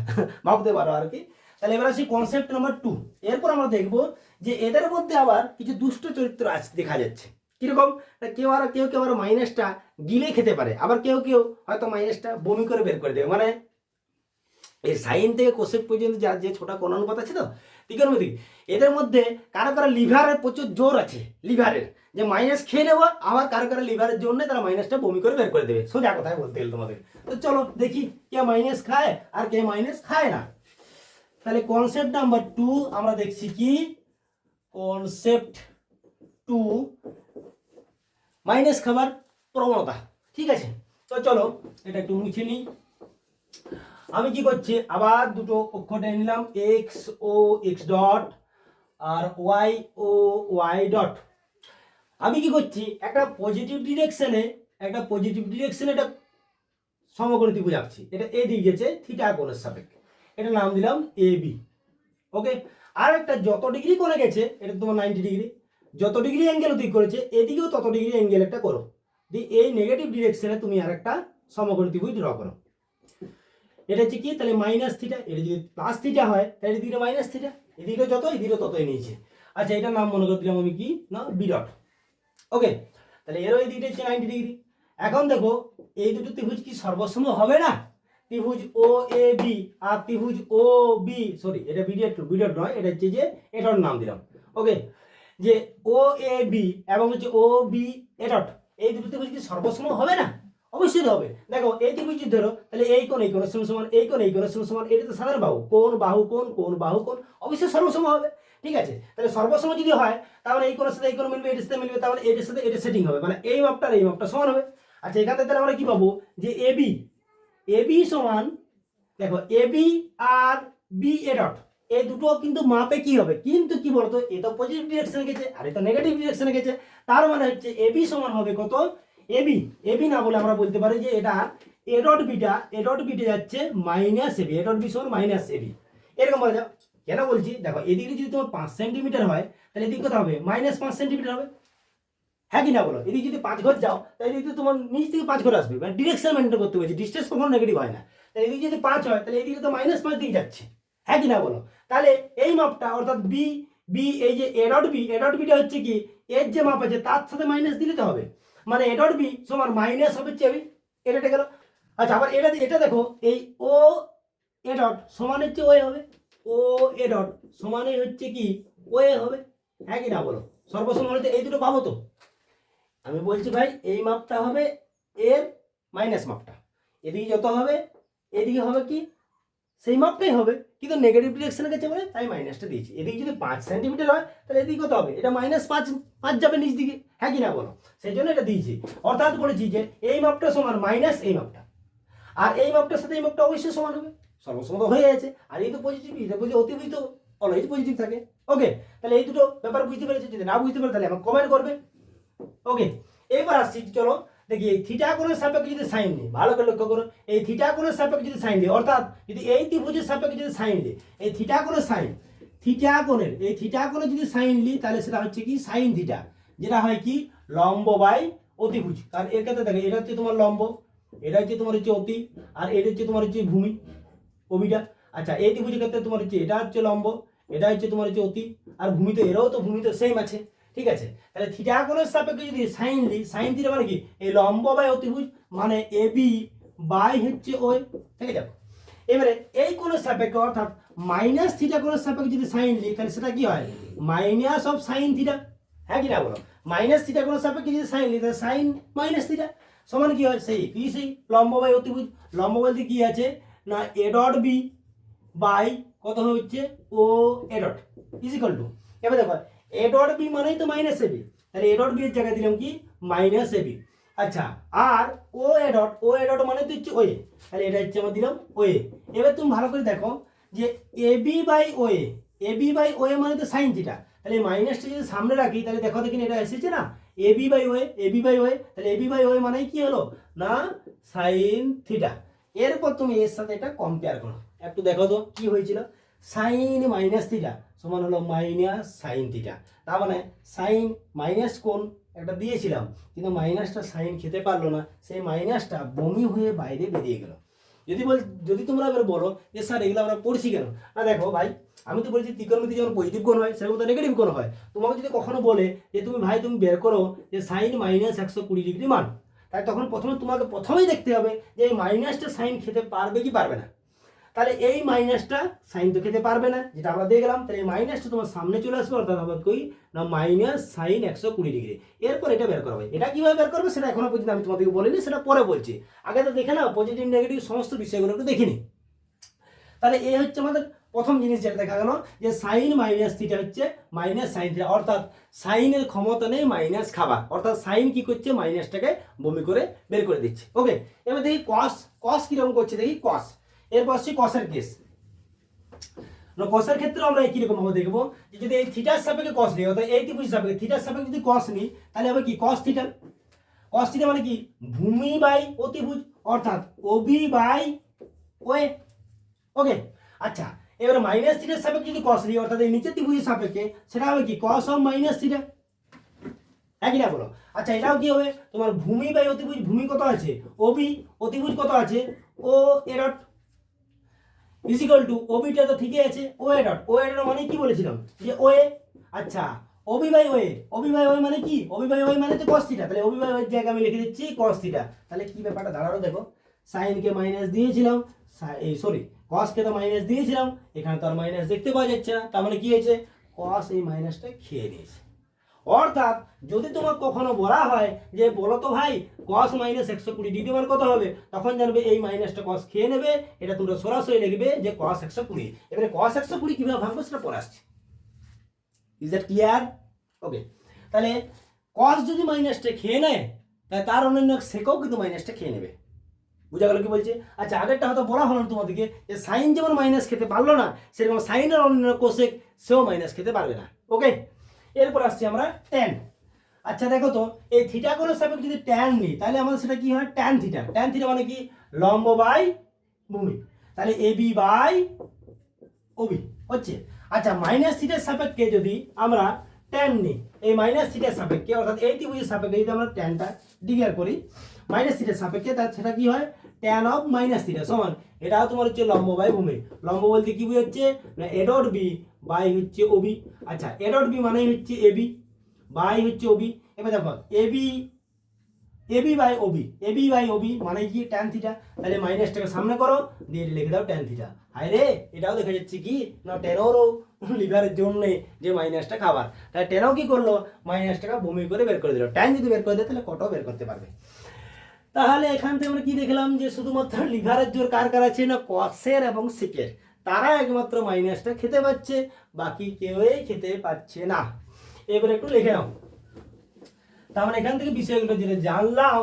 ভাবতে পারো আর কি। তাহলে এবার আসছি কনসেপ্ট নাম্বার 2। এরপর আমরা দেখবো যে এদের মধ্যে আবার কিছু দুষ্ট চরিত্র আছে দেখা যাচ্ছে। কিরকম, কেউ কেউ আবার মাইনাসটা গিলে খেতে পারে, আবার কেউ কেউ হয়তো মাইনাসটা বমি করে বের করে দেবে। মানে এই সাইন থেকে কোসেক পর্যন্ত যার যে ছোটা কোন অনুপাত আছে তো ত্রিকোণমিতিক, এদের মধ্যে কারো কারো লিভারের প্রচুর জোর আছে, লিভারের যে মাইনাস খেয়ে নেবো, আবার কারো কারো লিভারের জন্য তারা মাইনাসটা বমি করে বের করে দেবে। সোজা কথায় বলতে গেলে তোমাদের। তো চলো দেখি কে মাইনাস খায় আর কে মাইনাস খায় না। তাহলে কনসেপ্ট নাম্বার 2 আমরা দেখছি কি, কনসেপ্ট 2 মাইনাস খাবার প্রবণতা। ঠিক আছে, তো চলো এটা একটু মুছে নিই। আমি কি করছি, আবার দুটো অক্ষর টেনে নিলাম, এক্স ও এক্স ডট আর ওয়াই ও ওয়াই ডট। আমি কি করছি, একটা পজিটিভ ডিরেকশনে একটা সমকোণী ত্রিভুজ আঁকছি। এটা এদিকে গেছে থিটা কোণের সাপেক্ষে, এটা নাম দিলাম এ বি। ওকে, আর একটা যত ডিগ্রি কোণে গেছে, এটা তোমার 90 ডিগ্রি, যত ডিগ্রি অ্যাঙ্গেল অতিক্রম করেছে এদিকেও তত ডিগ্রি অ্যাঙ্গেল একটা করো, দিয়ে এই নেগেটিভ ডিরেকশনে তুমি আর একটা সমকোণী ত্রিভুজ ড্র করো। এটা হচ্ছে কি, তাহলে মাইনাস থিটা, এটা যদি প্লাস থিটা হয় তাহলে এদিকে মাইনাস থিটা, এদিকে যত এদিকে ততই নিয়েছে। আচ্ছা, এটার নাম মনে করে দিলাম আমি কি না, বি ডট। ওকে, তাহলে এরও এই দিকটা হচ্ছে 90 ডিগ্রি। এখন দেখো এই দুটো ত্রিভুজ কি সর্বসম হবে না? ত্রিভুজ ও এ বি আর ত্রিভুজ ও বি, সরি এটা বি ডট নয়, এটা হচ্ছে যে এটার নাম দিলাম। ওকে, যে ও এ বি এবং হচ্ছে ও বি এ ডট, এই দুটো ত্রিভুজ কি সর্বসম হবে না? অবশ্যই হবে। দেখো এই ত্রিভুজ ধরো, তাহলে এই কোণ এই কোণের সমান, এই কোণ এই কোণের সমান, এটা তো সাধারণ বাহু, কোণ বাহু কোণ, কোণ বাহু কোণ, অবশ্যই সর্বসম হবে। ঠিক আছে, তাহলে সর্বসম যদি হয় তাহলে এই কোণের সাথে এই কোণ মিলবে, এটার সাথে মিলবে, তাহলে এটার সাথে এটা সেটিং হবে, মানে এই মাপটা আর এই মাপটা সমান হবে। আচ্ছা, এখান থেকে তাহলে আমরা কি পাবো, যে এবি সমান, দেখো এবি আর বি এ ডট, এই দুটো কিন্তু মাপে কি হবে, কিন্তু কি বলতো, এ তো পজিটিভ ডিরেকশনে গেছে আর এটা নেগেটিভ ডিরেকশনে গেছে, তার মানে হচ্ছে এবি সমান হবে কত, এবি না বলে আমরা বলতে পারি যে এটা এ ডট বিটা যাচ্ছে minus AB, A dot B সমান মাইনাস এবি, এরকম বলা যায়। কেন বলছি, দেখো এদিকে যদি তোমার 5 সেন্টিমিটার হয় তাহলে এদিকে কত হবে, মাইনাস 5 সেন্টিমিটার হবে। হ্যাঁ কি না বলো, এদিকে যদি 5 ঘর যাও তাহলে এদিকে তোমার নিচ থেকে 5 ঘর আসবে, মানে ডিরেকশন মেনটেন করতে হয়েছে, ডিস্টেন্স কখনো নেগেটিভ হয় না। তাহলে এদিকে যদি 5 হয় তাহলে এদিকে তো -5 দিকে যাচ্ছে। হ্যাঁ কি না বলো, তাহলে এই মাপটা অর্থাৎ বি এই যে এ ডট বিটা হচ্ছে কি, এর যে মাপ আছে তার সাথে মাইনাস দিলে তো হবে, মানে এ ডট বি সমান মাইনাস হবে চেবি, এটা গেল। আচ্ছা, আবার এটা দেখো, এই ও এ ডট সমান হচ্ছে ওয়ে হবে, ও এ ডট সমানই হচ্ছে কি ওয়ে হবে। হ্যাঁ কি না বলো, সর্বসম হলে এই দুটো পাবো তো। আমি বলছি ভাই এই মাপটা হবে এর মাইনাস মাপটা, এদিকে যত হবে এদিকে হবে কি সেই মাপটাই হবে, কিন্তু নেগেটিভ ডিরেকশনে গেছে বলে তাই মাইনাসটা দিয়েছি। এদিকে যদি 5 সেন্টিমিটার হয় তাহলে এদিকে কত হবে, এটা -5 যাবে নিচ দিকে। হ্যাঁ কি না বলো, সেই জন্য এটা দিয়েছি। অর্থাৎ বলেছি যে এই মাপটা সমান মাইনাস এই মাপটা, আর এই মাপটার সাথে এই মাপটা অবশ্যই সমান হবে, সর্বসম হয়ে আছে। আর এই তো পজিটিভ, এটা বুঝে অতিভূত অলওয়েজ পজিটিভ থাকে। ওকে, তাহলে এই দুটো ব্যাপার বুঝতে পেরেছি, যদি না বুঝতে পারে তাহলে আমাকে কমেন্ট করবে। ওকে, এবার আসছি, চলো দেখি এই থিটা কোণের সাপেক্ষে যদি সাইন নিই, ভালো করে লক্ষ্য করো, এই থিটা কোণের সাপেক্ষে যদি সাইন দিই, অর্থাৎ যদি এই ত্রিভুজের সাপেক্ষে যদি সাইন দিই, এই থিটা কোণের সাইন, এই থিটা কোণে যদি সাইন নিই তাহলে সেটা হচ্ছে কি সাইন থিটা, যেটা হয় কি লম্ব বাই অতিভুজ। কারণ এর ক্ষেত্রে দেখো, এটা হচ্ছে তোমার লম্ব, এটা হচ্ছে তোমার হচ্ছে অতি, আর এটা হচ্ছে তোমার হচ্ছে ভূমি অবিটা। আচ্ছা, এই ত্রিভুজের ক্ষেত্রে তোমার হচ্ছে এটা হচ্ছে লম্ব, এটা হচ্ছে তোমার হচ্ছে অতি, আর ভূমি তো এরাও তো ভূমি তো সেম আছে। ঠিক আছে, তাহলে থিটা কোণের সাপেক্ষে যদি সাইন দিই, সাইন থিটা মানে কি এই লম্ব বাই অতিভুজ, মানে এ বি বাই হচ্ছে ওই। ঠিক আছে, এবারে এই কোণের সাপেক্ষে অর্থাৎ মাইনাস থিটা কোণের সাপেক্ষে যদি সাইন দিই তাহলে সেটা কি হয়, মাইনাস অফ সাইন থিটা। হ্যাঁ কি না বলো, মাইনাস থিটা কোণের সাপেক্ষে যদি সাইন দিই তাহলে সাইন মাইনাস থিটা সমান কি হয়, সেই লম্ব বাই অতিভুজ। লম্ব বলতে কি আছে না, এ ডট বি বাই কত হচ্ছে ও A dot is equal to, এবার দেখো এ ডট বি মানেই তো মাইনাস এবি, তাহলে এ ডট বি এর জায়গায় দিলাম কি মাইনাস এবি। আচ্ছা, আর ও এ ডট মানে তো হচ্ছে ওয়ে, তাহলে এটা হচ্ছে আমরা দিলাম ওয়ে। এবার তুমি ভালো করে দেখো যে এ বি বাই ওয়ে মানে তো সাইন থিটা, তাহলে মাইনাসটা যদি সামনে রাখি তাহলে দেখো দেখিনি এটা এসেছে না, এ বি বাই ওয়ে, তাহলে এ বি বাই ওয়ে মানে কি হলো না সাইন থিটা। এরপর তুমি এর সাথে এটা কম্পেয়ার করো, একটু দেখো তো কি হয়েছিল, সাইন মাইনাস থিটা সমান হলো মাইনাস সাইন থিটা। তার মানে সাইন মাইনাস কোণ একটা দিয়েছিলাম, কিন্তু মাইনাসটা সাইন খেতে পারলো না, সেই মাইনাসটা বমি হয়ে বাইরে বেরিয়ে গেল। যদি তোমরা এবার বলো যে স্যার এগুলো আমরা পড়ছি কেন, না দেখো ভাই, আমি তো বলছি ত্রিকোণমিতি যেমন পজিটিভ কোণ হয় সেরকম তো নেগেটিভ কোণ হয়। তোমাকে যদি কখনো বলে যে তুমি বের করো যে সাইন মাইনাস 120 ডিগ্রি মান, তাই তখন তোমাকে প্রথমেই দেখতে হবে যে এই মাইনাসটা সাইন খেতে পারবে কি পারবে না। তাহলে এই মাইনাসটা সাইন তো খেতে পারবে না, যেটা আমরা দিয়ে গেলাম, তাহলে এই মাইনাসটা তোমার সামনে চলে আসবে, অর্থাৎ হবে কই না মাইনাস সাইন 120 ডিগ্রি। এরপর এটা বের করবে, এটা কিভাবে বের করবে সেটা এখনো পর্যন্ত আমি তোমাদেরকে বলিনি, সেটা পরে বলছি। আগে তো দেখে নাও পজিটিভ নেগেটিভ সমস্ত বিষয়গুলো একটু দেখিনি। তাহলে এই হচ্ছে আমাদের প্রথম জিনিস যেটা দেখা গেল যে সাইন মাইনাস থিটা হচ্ছে মাইনাস সাইন থিটা, অর্থাৎ সাইনের ক্ষমতা নেই মাইনাস খাবার, অর্থাৎ সাইন কি করছে মাইনাসটাকে বমি করে বের করে দিচ্ছে। ওকে, এবার দেখি কস কিরকম করছে, দেখি কস। এরপর আসছে কসের কেস। কসের ক্ষেত্রে আমরা কিরকম ভাবে দেখবো যে যদি এই থিটার সাপেক্ষে কস নিই, অর্থাৎ এই ত্রিভুজ সাপেক্ষে থিটার সাপেক্ষে যদি কস নিই তাহলে হবে কি কস থিটা। কস থিটা মানে কি ভূমি বাই অতিভুজ, অর্থাৎ ওবি বাই ওয়ে। ওকে, আচ্ছা, এবারে মাইনাস থিটার সাপেক্ষে যদি কস নিই, অর্থাৎ এই নিচের ত্রিভুজের সাপেক্ষে, সেটা হবে কি কস অফ মাইনাস থিটা। একই না বলো? আচ্ছা, এটাও কি হবে তোমার ভূমি বাই অতিভুজ, ভূমি কত আছে ওবি, অতিভুজ কত আছে ও এ ডট, ইজিক্যাল টু ওবিটা তো ঠিকই আছে ও A dot, O A dot মানে কি বলেছিলাম যে ওয়ে। আচ্ছা, ওবি বাই ওয়ে মানে কি, ওবি বাই ওয়ে মানে তো cos থিটা, তাহলে ওবি বাই ওয়ের জায়গায় আমি লিখে দিচ্ছি cos থিটা। তাহলে কি ব্যাপারটা দাঁড়ালো দেখো, sin কে মাইনাস দিয়েছিলাম, সরি cos কে তো মাইনাস দিয়েছিলাম, এখানে তো আর মাইনাস দেখতে পাওয়া যাচ্ছে না, তার মানে কি হয়েছে cos এই মাইনাসটা খেয়ে নিয়েছে। অর্থাৎ যদি তোমার কখনো বলা হয় যে বলো তো ভাই cos মাইনাস 120 ডিগ্রি মান কত হবে, তখন জানবে এই মাইনাসটা cos খেয়ে নেবে, এটা তোমরা সরাসরি লিখবে যে cos 120। এবারে cos 120 কিভাবে ভাঙবো সেটা পরে আসছে। Is that clear? ওকে, তাহলে cos যদি মাইনাসটা খেয়ে নেয় তাহলে তার অন্যান্য সেকও কিন্তু মাইনাসটা খেয়ে নেবে। বুঝা গেল কি বলছে? আচ্ছা, আগেরটা হয়তো বলা হলো না তোমাদেরকে যে সাইন যেমন মাইনাস খেতে পারলো না, সেরকম সাইনের অন্যান্য কোসেক সেও মাইনাস খেতে পারবে না। ওকে, এরপর আসছি আমরা ট্যান। আচ্ছা দেখো তো, এই থিটা কোণের সাপেক্ষে যদি ট্যান নিই তাহলে আমাদের সেটা কি হয় ট্যান থিটা। ট্যান থিটা মানে কি লম্ব বাই ভূমি, তাহলে এবি বাই ওবি হচ্ছে। আচ্ছা, মাইনাস থিটার সাপেক্ষে যদি আমরা ট্যান নিই, এই মাইনাস থিটার সাপেক্ষে অর্থাৎ এই ত্রিভুজের সাপেক্ষে যদি আমরা ট্যানটা ডিক্লেয়ার করি মাইনাস থিটার সাপেক্ষে, তাহলে সেটা কি হয় ট্যান অফ মাইনাস থিটা সমান, এটাও তোমার হচ্ছে লম্ব বাই ভূমি। লম্ব বলতে কি বোঝাচ্ছে না এ ডট বি বাই হচ্ছে ওবি। আচ্ছা, এ ডট বি মানে হচ্ছে এবি বাই হচ্ছে ওবি। এবার দেখো এবি এবি বাই ওবি মানে কি ট্যান থিটা, তাহলে মাইনাসটাকে সামনে করো দিয়ে লিখে দাও ট্যান থিটা। হায় রে, এটাও দেখা যাচ্ছে কি না টেনরও লিভারের জন্য যে মাইনাসটা খাবার, তাহলে টেনও কি করলো মাইনাসটাকে বমি করে বের করে দিল। ট্যান যদি বের করে দেয় তাহলে কটাও বের করতে পারবে। তাহলে এখান থেকে আমরা কি দেখলাম যে শুধুমাত্র লিভারের জোর কার কার আছে না কসের এবং সিকের, তারা একমাত্র মাইনাসটা খেতে পাচ্ছে, বাকি কেউই খেতে পাচ্ছে না। এবারে একটু লিখে নাও। তার মানে এখান থেকে বিষয়গুলো যেটা জানলাম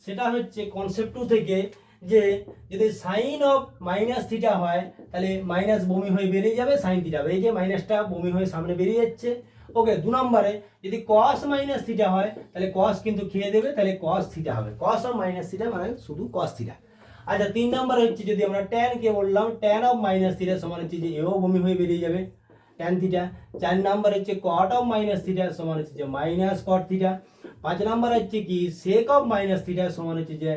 সেটা হচ্ছে কনসেপ্ট 2 থেকে, যে যদি সাইন অফ মাইনাস থিটা হয় তাহলে মাইনাস বমি হয়ে বেরিয়ে যাবে সাইন থিটা, এই যে মাইনাসটা বমি হয়ে সামনে বেরিয়ে যাচ্ছে। ওকে, 2 নম্বরে যদি cos মাইনাস থিটা হয় তাহলে cos কিন্তু খেয়ে দেবে, তাহলে cos থিটা হবে, cos অফ মাইনাস থিটা মানে শুধু cos থিটা। আচ্ছা, 3 নম্বরে হচ্ছে যদি আমরা tan কে বললাম tan অফ মাইনাস থিটা সমান হচ্ছে যে এও বমি হয়ে বেরিয়ে যাবে tan থিটা। 4 নম্বর হচ্ছে cot অফ মাইনাস থিটা সমান হচ্ছে যে মাইনাস cot থিটা। 5 নম্বর হচ্ছে কি sec অফ মাইনাস থিটা সমান হচ্ছে যে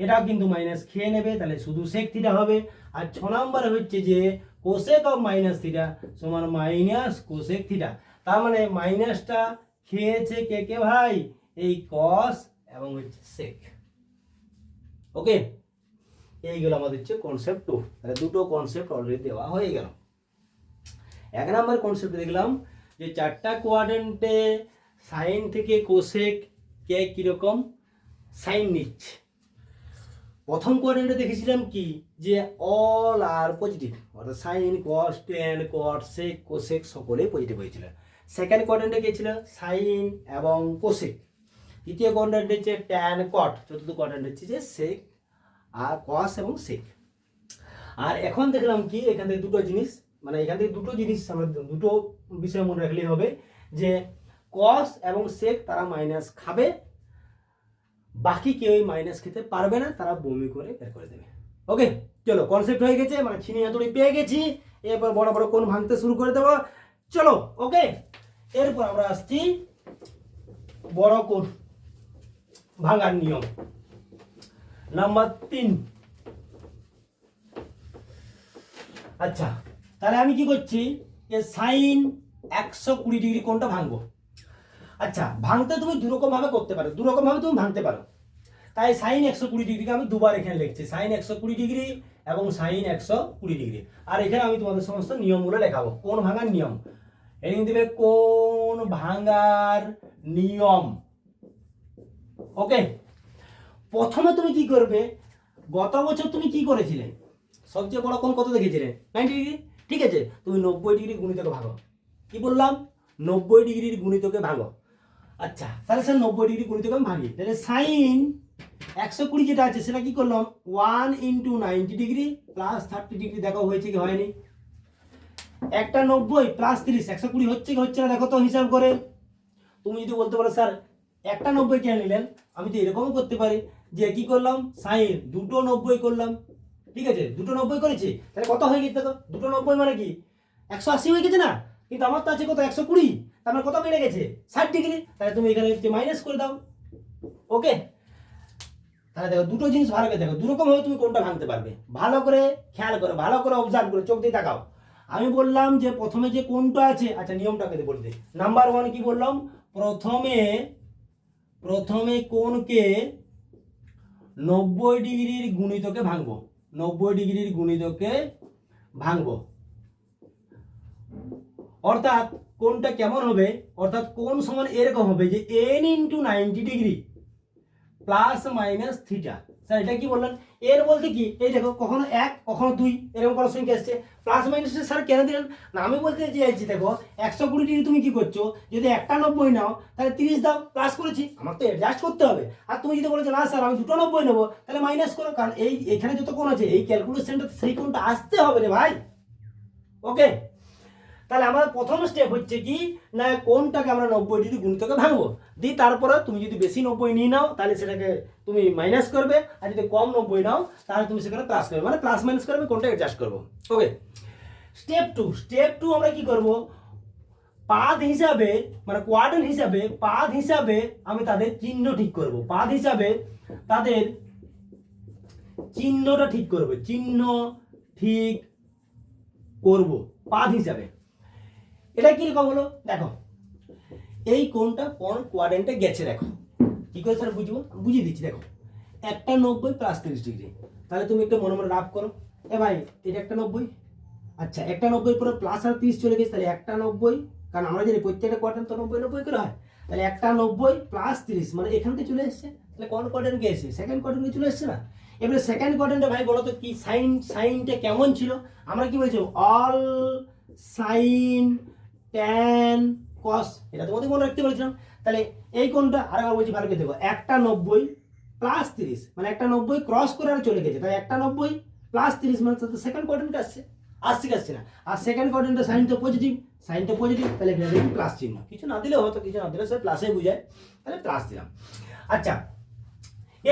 এটাও কিন্তু মাইনাস খেয়ে নেবে, তাহলে শুধু sec থিটা হবে। আর 6 নম্বরে হচ্ছে যে cosec অফ মাইনাস থিটা সমান মাইনাস cosec থিটা। তার মানে মাইনাসটা খেয়েছে কে কে ভাই, এই cos এবং হচ্ছে sec। ওকে, এইগুলো আমাদের হচ্ছে কনসেপ্ট 2। তাহলে দুটো কনসেপ্ট অলরেডি দেওয়া হয়ে গেল। 1 নম্বর কনসেপ্ট দেখলাম যে 4টা কোয়াড্রেন্টে সাইন থেকে কোসেক কে কিরকম সাইন নিচ্ছে। প্রথম কোয়াড্রেন্টে দেখেছিলাম কি যে অল আর পজিটিভ, অর্থাৎ sine cos tan cot sec cosec সকলেই পজিটিভ হয়েছিল। সেকেন্ড কোয়াড্রেন্টে কি ছিল সাইন এবং কোসেক, তৃতীয় কোয়াড্রেন্ট হচ্ছে ট্যান কট, চতুর্থ কোয়াড্রেন্ট হচ্ছে যে সেক আর কস এবং সেক। আর এখন দেখলাম কি এখান থেকে দুটো জিনিস, মানে এখান থেকে দুটো জিনিস আমরা দুটো বিষয় মনে রাখলেই হবে, যে কস এবং সেক তারা মাইনাস খাবে, বাকি কেউই মাইনাস খেতে পারবে না, তারা বমি করে বের করে দেবে। ওকে, চলো কনসেপ্ট হয়ে গেছে, মানে ছিনি হাতুড়ি পেয়ে গেছি, এরপর বড় বড় কোণ ভাঙতে শুরু করে দেবো। চলো ওকে, এরপর আমরা আসছি বড় কোণ ভাঙার নিয়ম নাম্বার 3। আচ্ছা, তাহলে আমি কি করছি, যে সাইন 120 ডিগ্রি কোণটা ভাঙবো। আচ্ছা, ভাঙতে তুমি দুরকম ভাবে করতে পারো, দুরকম ভাবে তুমি ভাঙতে পারো। তাই সাইন 120 ডিগ্রিকে আমি দুবার এখানে লিখছি, সাইন 120 ডিগ্রি এবং সাইন 120 ডিগ্রি। আর এখানে আমি তোমাদের সমস্ত নিয়মগুলো লেখাবো, কোণ ভাঙার নিয়ম। এই দিবে কোণ ভাঙার নিয়ম। ওকে, প্রথমে তুমি কি করবে, গত বছর তুমি কি করেছিলে, সবচেয়ে বড় কোণ কত দেখেছিলে, 90 ডিগ্রি। ঠিক আছে, তুমি 90 ডিগ্রি গুণিতকে ভাগো। কি বললাম, 90 ডিগ্রির গুণিতকে ভাগো। আচ্ছা, তাহলে স্যার 90 ডিগ্রি গুণিতকে আমি ভাগি, তাহলে সাইন 120 যেটা আছে সেটা কি করলাম 1 × 90 ডিগ্রি প্লাস 30 ডিগ্রি। দেখো হয়েছে কি হয়নি, একটা 90 প্লাস 30, 120 হচ্ছে কি হচ্ছে না দেখো তো হিসাব করে। তুমি যদি বলতে পারো স্যার একটা 90 কেন নিলেন, আমি তো এরকমও করতে পারি যে কি করলাম সাইন দুটো 90 করলাম। ঠিক আছে, দুটো 90 করেছি, তাহলে কত হয়ে গেছে দেখো, দুটো 90 মানে কি 180 হয়ে গেছে না, কিন্তু আমার তো আছে কত 120, তার মানে কত বেড়ে গেছে 60 ডিগ্রি। তাহলে তুমি এখানে মাইনাস করে দাও। ওকে, তাহলে দেখো দুটো জিনিস ভালো করে দেখো, দুরকম ভাবে তুমি কোনটা ভাঙতে পারবে, ভালো করে খেয়াল করো, ভালো করে অবজার্ভ করো, চোখ দিয়ে তাকাও। আমি বললাম যে প্রথমে যে কোনটা আছে, আচ্ছা নিয়মটাকে বলতে, নাম্বার 1 কি বললাম, প্রথমে কোণকে 90 ডিগ্রির গুণিতকে ভাঙবো, 90 ডিগ্রির গুণিতকে ভাঙবো। অর্থাৎ কোণটা কেমন হবে, অর্থাৎ কোণ সমান এরকম হবে যে n × 90 degree plus minus theta. Sir এটা কি বললেন, এর বলতে কি, এই দেখো কখনো 1 কখনো 2 এরকম কোনো সংখ্যা আসছে, প্লাস মাইনাস স্যার কেন দিলেন না, আমি বলতে চাইছি দেখো 120 ডিগ্রি তুমি কি করছো, যদি একটা 90 নাও তাহলে 30 দাও, প্লাস করেছি, আমার তো অ্যাডজাস্ট করতে হবে। আর তুমি যদি বলেছো না স্যার আমি দুটো 90 নেবো, তাহলে মাইনাস করো, কারণ এখানে যত কোণ আছে এই ক্যালকুলেশনটা সেই কোণটা আসতে হবে রে ভাই। ওকে, তাহলে আমার প্রথম স্টেপ হচ্ছে কি না, কোণটাকে আমরা 90 ডিগ্রি গুণিতকে ভাঙবো, দিয়ে তারপরে তুমি যদি বেশি 90 নিয়ে নাও তাহলে সেটাকে তুমি মাইনাস করবে, আর যদি কম 90 নাও তাহলে তুমি সেখানে প্লাস করবে, মানে প্লাস মাইনাস করে আমি কোণটা অ্যাডজাস্ট করবো। ওকে, স্টেপ টু আমরা কি করব, পাদ হিসাবে মানে কোয়াড্রেন্ট হিসাবে পাদ হিসাবে আমি তাদের চিহ্ন ঠিক করব, পাদ হিসাবে তাদের চিহ্নটা ঠিক করব, চিহ্ন ঠিক করব পাদ হিসাবে। এটা কিরকম হলো দেখো, এই কোণটা কোন কোয়াড্রেন্টে গেছে দেখো, কি করে স্যার বুঝবো, বুঝিয়ে দিচ্ছি দেখো, একটা 90 প্লাস 30 ডিগ্রি, তাহলে তুমি একটু মনে মনে রাফ করো, এ ভাই এটা একটা 90, আচ্ছা একটা 90 পরে প্লাস আর 30 চলে গেছে, তাহলে একটা 90, কারণ আমরা জানি প্রত্যেকটা কোয়াড্রেন্ট তো 90 করে হয়, তাহলে একটা 90 প্লাস 30 মানে এখান থেকে চলে এসছে, তাহলে কোন কোয়াড্রেন্ট গেছে, সেকেন্ড কোয়াড্রেন্টে চলে এসছে না। এবারে সেকেন্ড কোয়াড্রেন্টে ভাই বলো তো কি সাইনটা কেমন ছিল, আমরা কি বলছি অল সাইন ট্যান কস, এটা তোমাদের মনে রাখতে বলেছিলাম। তাহলে এই কোণটা আরেকবার বলছি ভালো করে দেখো, একটা 90 প্লাস 30 মানে একটা 90 ক্রস করে আর চলে গেছে, তাই একটা 90 প্লাস 30 মানে সেকেন্ড কোয়াড্রেন্ট আসছে, আসছে না। আর সেকেন্ড কোয়াড্রেন্টে সাইন তো পজিটিভ, তাহলে এখানে প্লাস চিহ্ন, কিছু না দিলেও হতো, কিছু না দিলে সে প্লাসে বুঝায়, তাহলে প্লাস দিলাম। আচ্ছা,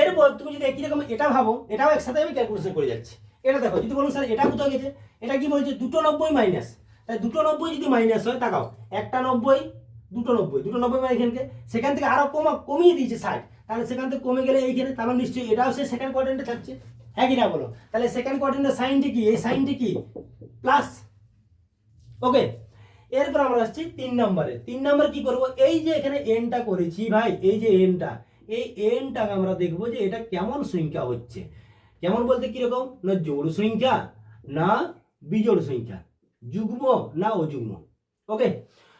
এরপর তুমি যদি একই রকম এটা ভাবো, এটাও একসাথে আমি ক্যালকুলেশন করে যাচ্ছি। এটা দেখো, যদি বলুন স্যার এটা কোথাও গেছে, এটা কি বলছে দুটো 90 মাইনাস, তাই দুটো 90 যদি মাইনাস হয় তাকাও, একটা 90 দুটো 90 মানে এখানকে সেখান থেকে আরো কমিয়ে দিয়েছে 60, তাহলে সেখান থেকে কমে গেলে এইখানে, তার মানে নিশ্চয়ই এটাও সে সেকেন্ড কোয়াড্রেন্টে থাকছে, হ্যাঁ কি না বলো। তাহলে সেকেন্ড কোয়াড্রেন্টের সাইনটি কি, এই সাইনটি কি প্লাস। ওকে, এরপর আমরা আসছি 3 নম্বরে। 3 নম্বর কি করব, এই যে এখানে এনটা করেছি ভাই, এই যে এনটা, এই এনটাকে আমরা দেখবো যে এটা কেমন সংখ্যা হচ্ছে, কেমন বলতে কিরকম না, জোড় সংখ্যা না বিজোড় সংখ্যা, যুগ্ম না অযুগ্ম। ওকে,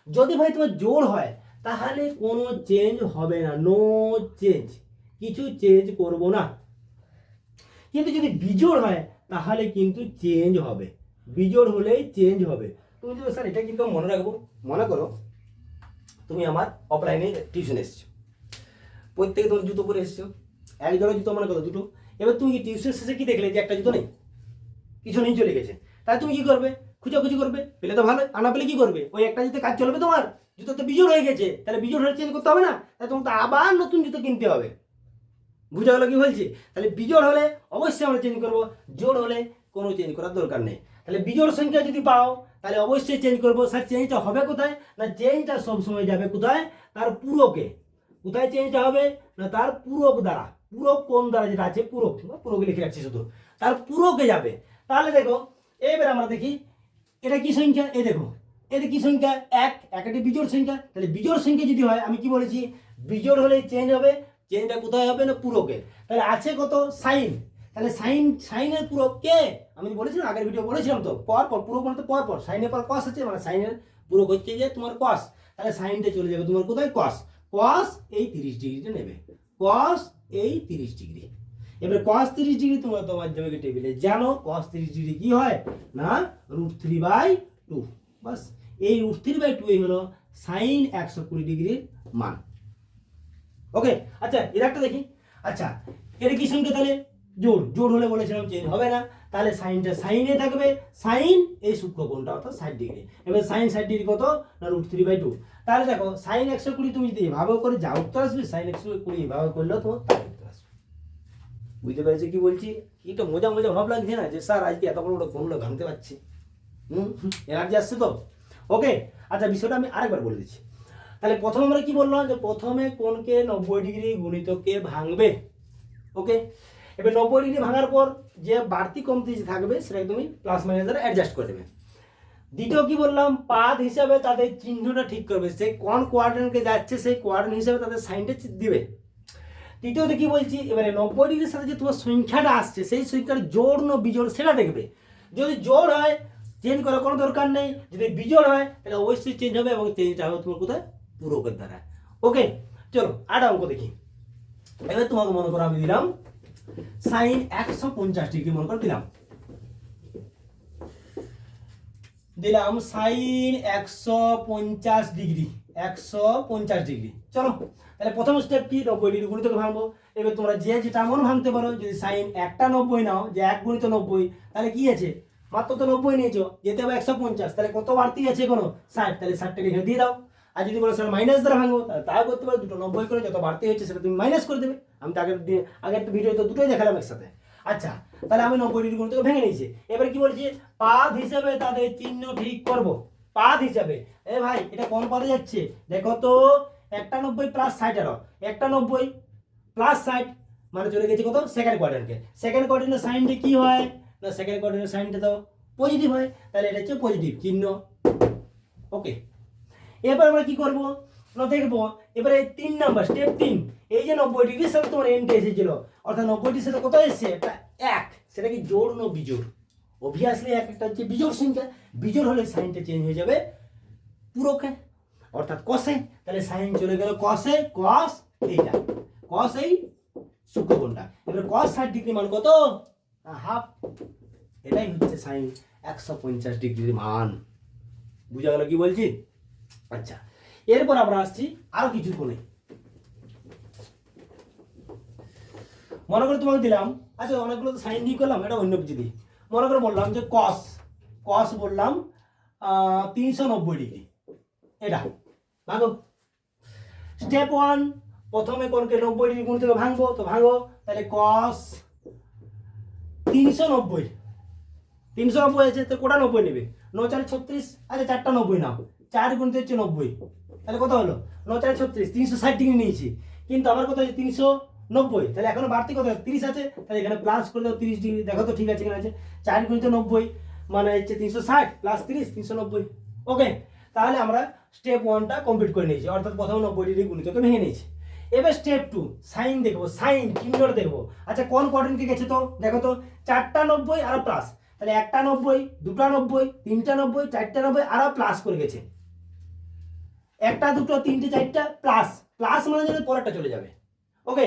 যদি ভাই তোমার জোড় হয় তাহলে কোনো চেঞ্জ হবে না, নো চেঞ্জ, কিছু চেঞ্জ করব না। কিন্তু যদি বিজোড় হয় তাহলে কিন্তু চেঞ্জ হবে, বিজোড় হলেই চেঞ্জ হবে। তুমি যদি স্যার এটা কিন্তু মনে রাখবো, মনে করো তুমি আমার অফলাইনে টিউশন এসছো, প্রত্যেকে তোমার জুতো পরে এসছো, এক জোড়া জুতো মানে কত, দুটো। এবার তুমি কি টিউশন শেষে কি দেখলে যে একটা জুতো নেই, কিছু নেই, চলে গেছে, তাই তুমি কি করবে, খুঁজাখুঁজি করবে, পেলে তো ভালো, আর না পেলে কি করবে, ওই একটা জুতো কাজ চলবে তোমার, জুতো তো বিজোড় হয়ে গেছে, তাহলে বিজোড় হয়ে চেঞ্জ করতে হবে না, তাহলে তোমাকে তো আবার নতুন জুতো কিনতে হবে। বুঝা গেল কি বলছি? তাহলে বিজোড় হলে অবশ্যই আমরা চেঞ্জ করবো, জোড় হলে কোনো চেঞ্জ করার দরকার নেই। তাহলে বিজোড় সংখ্যা যদি পাও তাহলে অবশ্যই চেঞ্জ করবো। স্যার চেঞ্জটা হবে কোথায়, না চেঞ্জটা সবসময় যাবে কোথায়, তার পুরকে। কোথায় চেঞ্জটা হবে, না তার পুরক দ্বারা, পুরক কোন দ্বারা যেটা আছে, পুরক, পুরকে লিখে রাখছি শুধু, তার পুরকে যাবে। তাহলে দেখো এবার আমরা দেখি এটা কি সংখ্যা, এই দেখো এটা কি সংখ্যা, এক, একটি বিজোড় সংখ্যা। তাহলে বিজোড় সংখ্যা যদি হয়, আমি কি বলেছি, বিজোড় হলে চেঞ্জ হবে, চেঞ্জটা কোথায় হবে, না পুরকে। তাহলে আছে কত, সাইন, তাহলে সাইনের পুরক কে, আমি বলেছিলাম আগের ভিডিও বলেছিলাম তো, পরপর পুরক মানে তো পরপর, সাইনের পর কস আছে, মানে সাইনের পুরক হচ্ছে যে তোমার কস, তাহলে সাইনটা চলে যাবে তোমার কোথায়, কস, কস এই 30 ডিগ্রিটা নেবে, কস এই 30 ডিগ্রি। এবার cos 30 ডিগ্রি তোমরা তো মাধ্যমিক টেবিলে জানো cos 30 ডিগ্রি কি হয়, না √3/2, বাস এই √3/2 এই হলো sin 120 ডিগ্রির মান। ওকে, আচ্ছা এর একটা দেখি, আচ্ছা এটা কি সংখ্যা, তাহলে জোড়, জোড় হলে বলেছিলাম চেঞ্জ হবে না, তাহলে সাইনটা সাইনে থাকবে, সাইন এই সূক্ষ্মকোণটা অর্থাৎ 60 ডিগ্রি। এবার সাইন 60 ডিগ্রি কত, না √3/2। তাহলে দেখো সাইন 120 তুমি যদি এভাবে করে যা উত্তর আসবে, সাইন 120 এভাবে করলেও তোমার তাই উত্তর আসবে। বুঝতে পেরেছি কি বলছি? এটা মজা মজা ভাব লাগছে না যে স্যার আজকে এত বড় বড় কোণগুলো ভাঙতে পারছি, এনার্জি আসছে তো। ওকে, আচ্ছা বিষয়টা আমি আরেকবার বলে দিচ্ছি। তাহলে প্রথমে আমরা কি বললাম, যে প্রথমে কোণকে 90 ডিগ্রি গুণিতকে ভাঙবে। ওকে, এবার 90 ডিগ্রি ভাঙার পর যে বাড়তি কমতি যে থাকবে সেটাকে তুমি প্লাস মাইনাস দ্বারা অ্যাডজাস্ট করে দেবে। দ্বিতীয় কি বললাম, পাদ হিসাবে তাদের চিহ্নটা ঠিক করবে, সেই কোন কোয়াড্রেন্টকে যাচ্ছে সেই কোয়াড্রেন্ট হিসাবে তাদের সাইনটা দিবে। তৃতীয়ত কি বলছি, এবারে 90 ডিগ্রির সাথে যে তোমার সংখ্যাটা আসছে সেই সংখ্যার জোড় না বিজোড় সেটা দেখবে। যদি জোড় হয় চেঞ্জ করার কোনো দরকার নেই, যদি বিজোড় হয় তাহলে অবশ্যই চেঞ্জ হবে, এবং চেঞ্জটা হবে তোমার কোথায়, পূরকের দ্বারা। ওকে, চলো আর অঙ্ক দেখি। এবার তোমাকে মনে করো আমি দিলাম সাইন 150 ডিগ্রি, মনে করে দিলাম সাইন 150 ডিগ্রি, 150 ডিগ্রি। চলো তাহলে প্রথম স্টেপ কি, 90 ডিগ্রি গুণিতকে ভাঙবো। এবার তোমরা যে যেটা মন ভাঙতে পারো, যদি সাইন একটা 90 নাও, যে 1 গুণিত 90, তাহলে কি আছে, মাত্র তো 90 নিয়েছো, যেতে হবে 150, তাহলে কত বাড়তি আছে কোনো 60, তাহলে 60টাকে এখানে দিয়ে দাও। আর যদি বলো স্যার মাইনাস দ্বারা ভাঙবো, তাহলে তাও করতে পারো, দুটো 90 করে যত বাড়তি হচ্ছে সেটা তুমি মাইনাস করে দেবে। আমি তো আগের ভিডিও তো দুটোই দেখালাম একসাথে। আচ্ছা তাহলে আমি 90 ডিগ্রি গুণিতকে ভেঙে নিয়েছি। এবার কি বলছি, পাদ হিসাবে তাদের চিহ্ন ঠিক করব। পাদ হিসাবে, এ ভাই এটা কোন পাদে যাচ্ছে দেখো তো, একটা 90 প্লাস 60, আরো একটা 90 প্লাস 60 মানে চলে গেছে কত, সেকেন্ড কোয়াড্রেন্টে। সেকেন্ড কোয়াড্রেন্টের সাইনটা কি হয়, না সেকেন্ড কোয়াড্রেন্টের সাইনটা তো পজিটিভ হয়, তাহলে এটা হচ্ছে পজিটিভ চিহ্ন। ওকে, এবার আমরা কি করব না দেখবো, এবারে 3 নাম্বার স্টেপ 3, এই যে 90 ডিগ্রির সাথে তোমার এন্টে এসেছিল, অর্থাৎ 90 ডিগ্রির সাথে কত এসেছে, একটা 1, সেটা কি জোড় না বিজোড়, অবভিয়াসলি একটা হচ্ছে বিজোড় সংখ্যা, বিজোড় হলে সাইনটা চেঞ্জ হয়ে যাবে পুরোকে অর্থাৎ কসে, তাহলে সাইন চলে গেল কসে, কস এইটা, কস এই সূক্ষ্মকোণটা। এবারে কস 60 ডিগ্রি মান কত, হাফ, এটাই হচ্ছে সাইন 150 ডিগ্রির মান। বুঝা গেল কি বলছি? আচ্ছা এরপর আমরা আসছি আরো কিছু কোণে। মনে করে তোমাকে দিলাম, আচ্ছা অনেকগুলো তো সাইন দিয়ে করলাম, এটা অন্য কিছু দিই। মনে করে বললাম যে কস, কস বললাম 390 ডিগ্রি, এটা ভাঙো। স্টেপ 1, প্রথমে কোণকে 90 ডিগ্রি গুণ থেকে ভাঙবো, তো ভাঙো। তাহলে কস 390, 390 আছে, তো কোটা 90 নেবে, 9 4 36, আচ্ছা 4টা 90 নাও, 4 গুণিত হচ্ছে 90, তাহলে কত হলো, 9 4 36, 360 ডিগ্রি নিয়েছি, কিন্তু আমার কত আছে 390, তাহলে এখনো বাড়তি কত 30 আছে, তাহলে এখানে প্লাস করে দাও 30 ডিগ্রি, দেখো তো ঠিক আছে কিনা আছে, 4 গুণিত 90 মানে হচ্ছে 360 প্লাস 30 390। ওকে, তাহলে আমরা স্টেপ 1টা কমপ্লিট করে নিয়েছি, অর্থাৎ প্রথমে 90 ডিগ্রি গুণিতকে ভেঙে নিয়েছি। এবার স্টেপ 2, সাইন দেখবো, সাইন চিহ্নটা দেখবো। আচ্ছা কোন কোয়াড্রেন্টে গেছে তো দেখো তো, 4টা 90 আর প্লাস, তাহলে একটা 90, দুটা 90, তিনটা 90, 4টা 90 আরো প্লাস করে গেছে, একটা দুটো তিনটে 4টা প্লাস, প্লাস মানে যেন পরেরটা চলে যাবে। ওকে,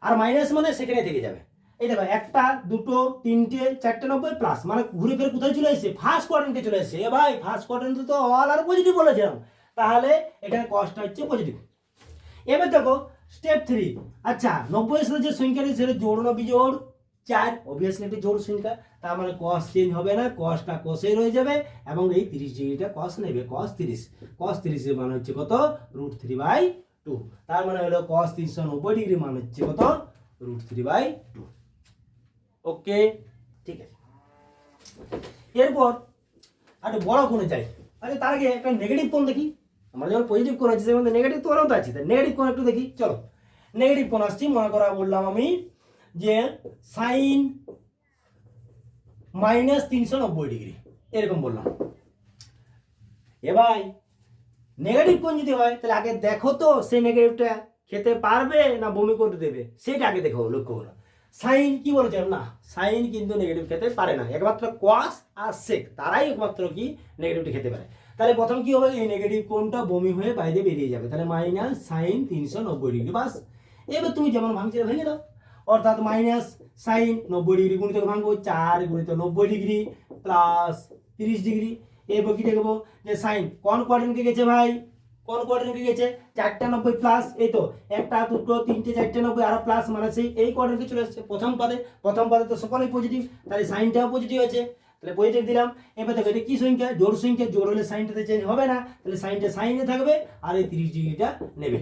আর মাইনাস মানে সেখানে থেকে যাবে। এই দেখো একটা দুটো তিনটে 4টা 90 প্লাস মানে ঘুরে ফিরে কোথায় চলে এসেছে, ফার্স্ট কোয়াড্রেন্টে চলে এসেছে। এ ভাই ফার্স্ট কোয়াড্রেন্টে তো অল আর পজিটিভ বলেছিলাম, তাহলে এখানে কসটা হচ্ছে পজিটিভ। এবার দেখো স্টেপ 3, আচ্ছা 90 এর সাথে যে সংখ্যাটি সেটা জোড় না বিজোড় 4, অবভিয়াসলি একটি জোড় সংখ্যা, তার মানে cos চেঞ্জ হবে না, cosটা cosই রয়ে যাবে এবং এই 30 ডিগ্রিটা cos নেবে, cos 30 এর মান হচ্ছে কত √3/2, তার মানে হলো cos 390 ডিগ্রি মান হচ্ছে কত √3/2। ওকে, ঠিক আছে। এরপর একটা বড় কোণে যাই। আচ্ছা তার আগে একটা নেগেটিভ কোণ দেখি। আমরা যখন পজিটিভ কোণ আছে সেখানে নেগেটিভ কোণও তো আছে, নেগেটিভ কোণ একটু দেখি। চলো নেগেটিভ কোণ আসছি, মনে করা বললাম আমি যে সাইন -390 ডিগ্রি এরকম বললাম। এবার নেগেটিভ কোণ যদি হয় তাহলে আগে দেখো তো সেই নেগেটিভটা খেতে পারবে না বমি করে দেবে, সেটা আগে দেখো, লক্ষ্য করো। সাইন কি বলেছে না, সাইন কিন্তু নেগেটিভ খেতে পারে না, একমাত্র কস আর সেক তারাই একমাত্র কি নেগেটিভটি খেতে পারে। তাহলে প্রথম কি হবে, এই নেগেটিভ কোণটা বমি হয়ে বাইরে বেরিয়ে যাবে, তাহলে মাইনাস সাইন 390 ডিগ্রি বাস। এবার তুমি যেমন ভাঙছিলে ভেঙে দাও, অর্থাৎ মাইনাস সাইন 90 ডিগ্রি গুণিতক ভাঙবো 4 গুণিত 90 ডিগ্রি প্লাস 30 ডিগ্রি। এরপর কি দেখবো যে সাইন কোন কোয়াড্রেন্টে গেছে ভাই, কোন কোয়াড্রেন্টে গেছে 4টা 90 প্লাস, এই তো 1টা 2টো 3টে 4টে 90 আর প্লাস মানে সেই এই কোয়াড্রেন্টে চলে আসছে প্রথম পাদে তো সকলেই পজিটিভ, তাহলে সাইনটাও পজিটিভ আছে, তাহলে পজিটিভ দিলাম। এবার দেখো এটা কি সংখ্যা, জোড় সংখ্যা, জোড় হলে সাইনটাতে চেঞ্জ হবে না, তাহলে সাইনটা সাইনে থাকবে আর এই 30 ডিগ্রিটা নেবে।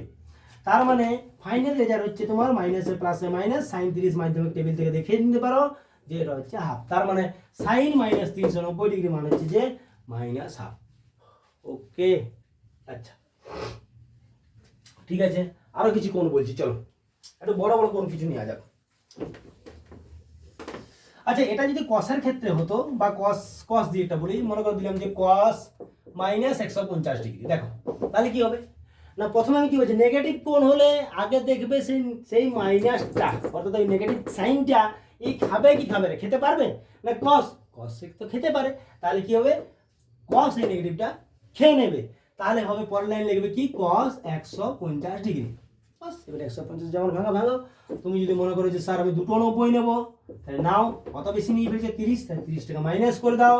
তার মানে ফাইনাল রেজাল্ট হচ্ছে তোমার মাইনাসে প্লাসে মাইনাস সাইন 30 মাধ্যমিক টেবিল থেকে দেখে নিতে পারো যে এটা হচ্ছে হাফ, তার মানে সাইন -390 ডিগ্রি মানে হচ্ছে যে -হাফ। ওকে, আচ্ছা ঠিক আছে। আরো কিছু কোণ বলছি, চলো একটু বড় বড় কোণ কিছু নেওয়া যাক। আচ্ছা এটা যদি কসের ক্ষেত্রে হতো বা কস দিয়ে এটা বলি, মনে করে দিলাম যে কস -150 ডিগ্রি, দেখো তাহলে কি হবে না, প্রথমে আমি কি বলছি নেগেটিভ কোণ হলে আগে দেখবে সেই মাইনাসটা, অর্থাৎ ওই নেগেটিভ সাইনটা এই খাবে কি খাবে না, খেতে পারবে না, কস তো খেতে পারে, তাহলে কি হবে কস এই নেগেটিভটা খেয়ে নেবে, তাহলে হবে পরের লাইন লিখবে কি কস 150 ডিগ্রি বাস। এবার 150 যেমন ভাঙো, তুমি যদি মনে করো যে স্যার আমি 290 নেবো, তাহলে নাও, কত বেশি নিয়ে ফেলেছে 30, তাহলে 30 টাকা মাইনাস করে দাও।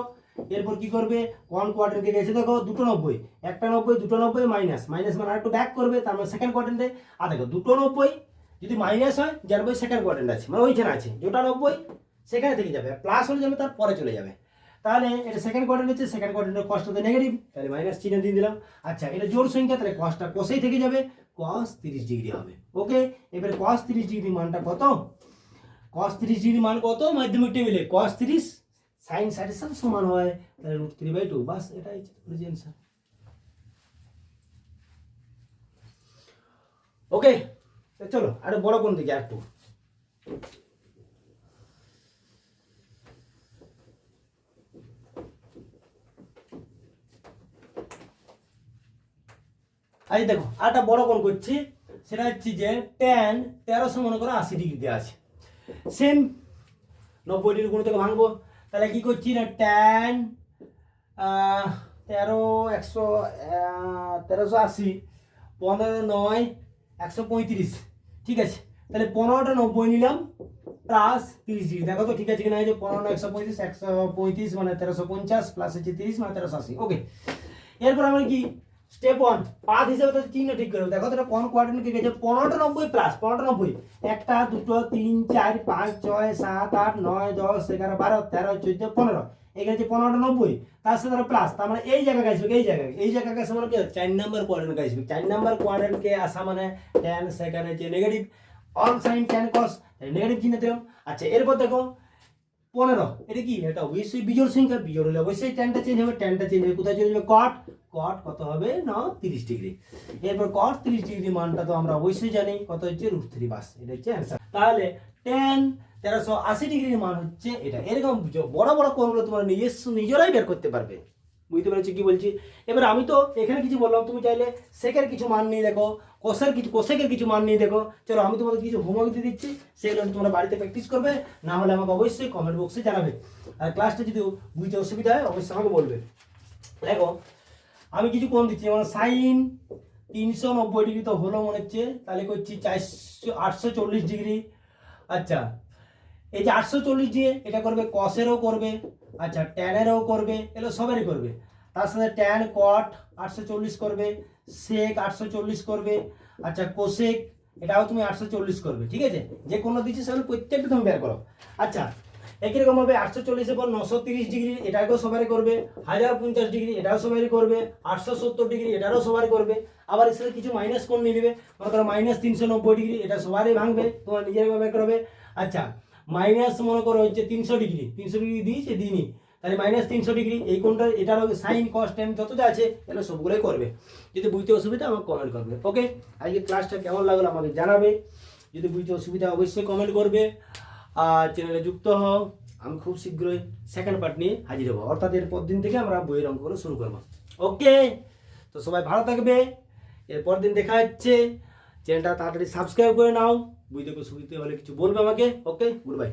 এরপর কি করবে, কোন কোয়াড্রেন্টে গেছে দেখো 290, একটা 90 দুটো 90 মাইনাস মানে আরেকটু ব্যাক করবে, তার মানে সেকেন্ড কোয়াড্রেন্টে। আর দেখো 290 যদি মাইনাস হয় জানবে সেকেন্ড কোয়াড্রেন্ট আছে, মানে ওইখানে আছে, যেটা 90 সেখানে থেকে যাবে, প্লাস হলে যাবে তার পরে চলে যাবে, তাহলে এটা সেকেন্ড কোয়াড্রেন্ট হচ্ছে, সেকেন্ড কোয়াড্রেন্টের কস্টটা নেগেটিভ, তাহলে মাইনাস চিহ্ন দিয়ে দিলাম। আচ্ছা এটা জোড় সংখ্যা, তাহলে কসটা কোসেই থেকে যাবে, cos 30 ডিগ্রি হবে। ওকে, এবারে cos 30 ডিগ্রি মানটা কত, cos 30 ডিগ্রি মান কত মাধ্যমিক টেবিলে, cos 30 sin 60 সাথে সমান হয়, তাহলে √3/2 বাস, এটাই হচ্ছে आंसर। ওকে, চলো আরে বড় কোণ দিকে একটু। আজ দেখো আরেকটা বড় কোণ করছি, সেটা হচ্ছে যে tan 1300 মনে করো 80 ডিগ্রি দেওয়া আছে, সেম 90 ডিগ্রি গুণ থেকে ভাঙবো, তাহলে কি করছি না tan 1380 15 9 135, ঠিক আছে, তাহলে 15টা 90 নিলাম প্লাস 30 ডিগ্রি, দেখো তো ঠিক আছে কিনা, এই যে 15 135 135 মানে 1350 প্লাস হচ্ছে 30 মানে 1380। ওকে, এরপর আমরা কি স্টেপ 1 পাথ হিসেবে তো চিহ্ন ঠিক করব, দেখো তো এটা কোন কোয়াড্রেন্টে গেছে, 15টা 90 প্লাস 15টা 90, একটা দুটো 3 4 5 6 7 8 9 10 11 12 13 14 15, এখানে হচ্ছে 15টা 90 তার সাথে প্লাস, তার মানে এই জায়গায় আসবে, এই জায়গায় আসবে মানে কি 4 নাম্বার কোয়াড্রেন্টে আসবে, 4 নাম্বার কোয়াড্রেন্টকে আসা মানে tan সেখানে যে negative all sine tan cos negative চিহ্ন দিলাম। আচ্ছা এরপর দেখো 15, এটা কি, এটা অবশ্যই বিজোড় সংখ্যা, বিজোড় হলে অবশ্যই ট্যানটা চেঞ্জ হবে, কোথায় চলে যাবে কট কত হবে না 30 ডিগ্রি। এরপর cos 30 ডিগ্রি মানটা তো আমরা অবশ্যই জানি কত হচ্ছে √3 বাস, এটা হচ্ছে आंसर। তাহলে tan 1380 ডিগ্রির মান হচ্ছে এটা। এরকম বড় বড় কোণগুলো তোমরা নিজেরাই বের করতে পারবে, বুঝতে পেরেছি কি বলছি। এবার আমি তো এখানে কিছু বললাম, তুমি চাইলে সেকের কিছু মান নিয়ে দেখো, কোসেকের কিছু মান নিয়ে দেখো। চলো আমি তোমাদের কিছু হোমওয়ার্ক দিয়ে দিচ্ছি, সেগুলো তোমরা বাড়িতে প্র্যাকটিস করবে, না হলে আমাকে অবশ্যই কমেন্ট বক্সে জানাবে। আর ক্লাসটা যদি বুঝতে অসুবিধা হয় অবশ্যই আমাকে বলবে। দেখো আমি কিছু কোণ দিচ্ছি, যেমন সাইন 390 ডিগ্রি তো হলো মনে হচ্ছে, তাহলে করছি 840 ডিগ্রি। আচ্ছা এই যে 840 দিয়ে এটা করবে কসেরও করবে, আচ্ছা ট্যানেরও করবে, এগুলো সবেরই করবে, তার সাথে ট্যান কট 840 করবে, সেক 840 করবে, আচ্ছা কোসেক এটাও তুমি 840 করবে, ঠিক আছে? যে কোনো দিচ্ছি সেগুলো প্রত্যেকটা তুমি বের করো। আচ্ছা, একই রকম ভাবে 840 এর পর 930 ডিগ্রি, এটাকেও সবারই করবে। 1050 ডিগ্রি, এটাও সবারই করবে। 870 ডিগ্রি, এটারও সবারই করবে। আবার এর সাথে কিছু মাইনাস কোণ নিয়ে নেবে, মনে করো -390 ডিগ্রি, এটা সবারই ভাঙবে, তোমার নিজের ভাবে করবে। আচ্ছা, মাইনাস মনে করো হচ্ছে 300 ডিগ্রি, 300 ডিগ্রি দিয়েছে দিইনি, তাহলে -300 ডিগ্রি, এই কোণটা এটার সাইন কস টেন যত যা আছে এগুলো সবগুলোই করবে। যদি বুঝতে অসুবিধা আমাকে কমেন্ট করবে। ওকে, আজকে ক্লাসটা কেমন লাগলো আমাকে জানাবে। যদি বুঝতে অসুবিধা অবশ্যই কমেন্ট করবে। আর চ্যানেলে যুক্ত হও, আমি খুব শীঘ্রই সেকেন্ড পার্ট নিয়ে হাজির হবো, অর্থাৎ এরপর দিন থেকে আমরা বইয়ের অঙ্কগুলো শুরু করবো। ওকে, তো সবাই ভালো থাকবে, এরপর দিন দেখা হচ্ছে। চ্যানেলটা তাড়াতাড়ি সাবস্ক্রাইব করে নাও, বুঝতে অসুবিধা হলে কিছু বলবে আমাকে। ওকে, গুড বাই।